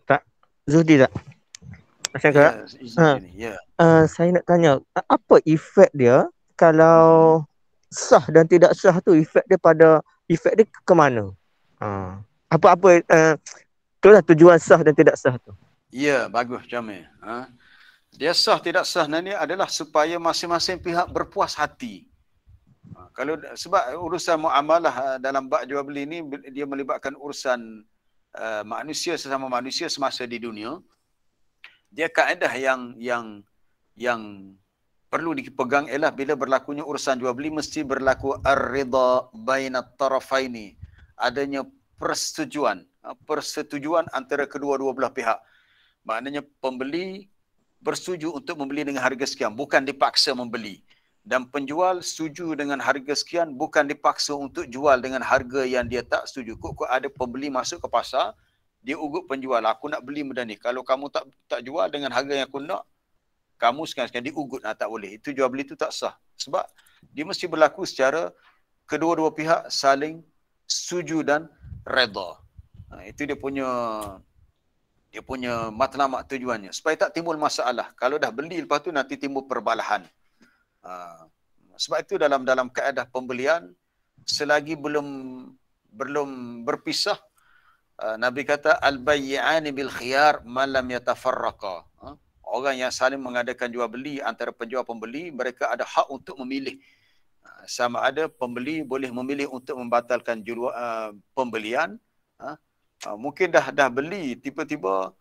Tak. Zuhdi tak? Saya nak tanya, apa efek dia kalau sah dan tidak sah tu, efek dia ke mana? Apa-apa itulah tujuan sah dan tidak sah tu.
Ya, bagus Jamil. Dia sah tidak sah ni adalah supaya masing-masing pihak berpuas hati. Kalau sebab urusan muamalah dalam bab jual beli ni dia melibatkan urusan manusia sesama manusia semasa di dunia. Dia kaedah yang perlu dipegang ialah bila berlakunya urusan jual beli mesti berlaku ar-ridha bainat tarafaini. Adanya persetujuan antara kedua-dua belah pihak. Maknanya pembeli bersetuju untuk membeli dengan harga sekian, bukan dipaksa membeli. Dan penjual setuju dengan harga sekian, bukan dipaksa untuk jual dengan harga yang dia tak setuju. Kok ada pembeli masuk ke pasar, dia ugut penjual, aku nak beli benda ni. Kalau kamu tak jual dengan harga yang aku nak, kamu sekian-sekian, diugut, tak boleh. Itu jual beli itu tak sah. Sebab dia mesti berlaku secara kedua-dua pihak saling setuju dan redha. Itu dia punya matlamat tujuannya. Supaya tak timbul masalah. Kalau dah beli lepas tu nanti timbul perbalahan. Sebab itu dalam kaedah pembelian, selagi belum berpisah, Nabi kata al-bayyi'ani bil khiyar man lam yatafarraqa. Orang yang saling mengadakan jual beli antara penjual pembeli, mereka ada hak untuk memilih. Sama ada pembeli boleh memilih untuk membatalkan pembelian. Mungkin dah beli, tiba-tiba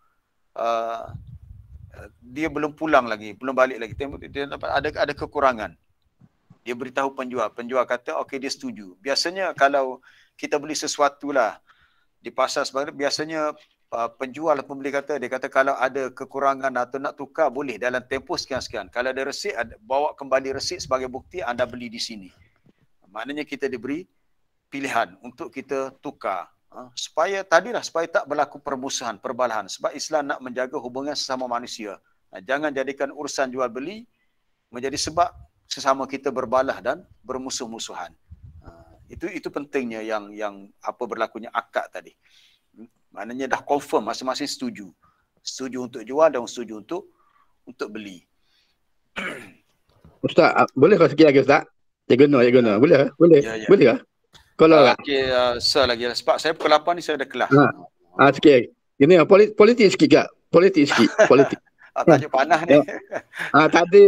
dia belum pulang lagi, belum balik lagi. Dia ada kekurangan. Dia beritahu penjual kata okey, dia setuju. Biasanya kalau kita beli sesuatu lah di pasar sebagainya, biasanya penjual pembeli dia kata kalau ada kekurangan atau nak tukar boleh dalam tempoh sekian-sekian. Kalau ada resit, bawa kembali resit sebagai bukti anda beli di sini. Maknanya kita diberi pilihan untuk kita tukar. Supaya tak berlaku permusuhan, perbalahan. Sebab Islam nak menjaga hubungan sesama manusia. Jangan jadikan urusan jual beli menjadi sebab sesama kita berbalah dan bermusuh-musuhan. Itu pentingnya yang apa berlakunya akad tadi. Maknanya dah confirm masing-masing setuju. Setuju untuk jual dan setuju untuk beli.
Ustaz, boleh kau sikit lagi Ustaz? Ya guna. Boleh?
Ya.
Boleh ke? Kalau
okey, lagi sebab saya pukul 8 ni saya ada kelas.
Sikit. Gini politik sikit Kak. Politik.
Tajuk panah ni.
Tadi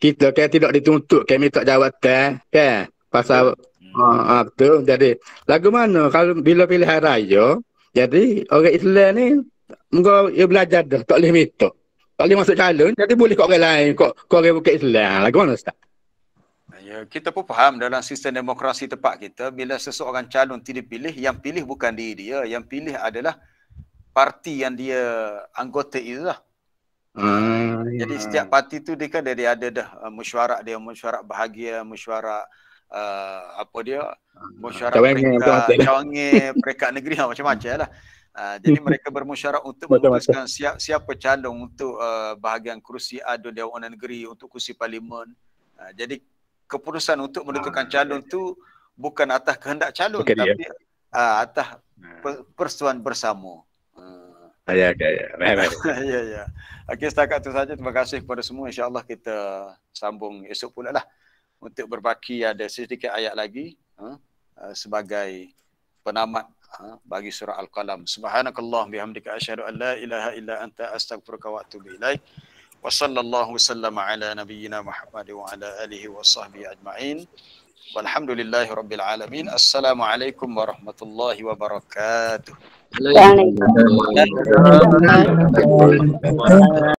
kita kan tidak dituntut kami tak jawatan kan pasal betul. Jadi lagu mana kalau bila pilihan raya, jadi orang Islam ni engkau ia belajar dah, tak boleh minta. Tak boleh masuk calon, jadi boleh kat orang lain, kau orang bukan Islam. Lagu mana Ustaz?
Ya, kita pun faham dalam sistem demokrasi tempat kita, bila seseorang calon tidak pilih, yang pilih bukan diri dia, yang pilih adalah parti yang dia anggota itu lah. Jadi setiap parti tu dia kan dia ada dah mesyuarat bahagia, mesyuarat mesyuarat peringkat negeri macam-macam lah. Jadi mereka bermusyawarah untuk memutuskan siapa calon untuk bahagian kerusi Dewan Negeri, untuk kerusi parlimen. Jadi keputusan untuk menentukan calon tu bukan atas kehendak calon, tapi atas persetujuan bersama.
Ya.
Okey, setakat tu saja. Terima kasih kepada semua. InsyaAllah kita sambung esok pula lah. Untuk berbaki ada sedikit ayat lagi sebagai penamat bagi surah Al-Qalam. Subhanakallah bihamdika asyhadu an la ilaha illa anta astaghfiruka wa atubu ilaik. Wa sallallahu sallama ala nabiyyina Muhammad wa ala alihi wa sahbihi ajma'in. Walhamdulillahi rabbil alamin. Assalamualaikum warahmatullahi wabarakatuh.
Waalaikumsalam.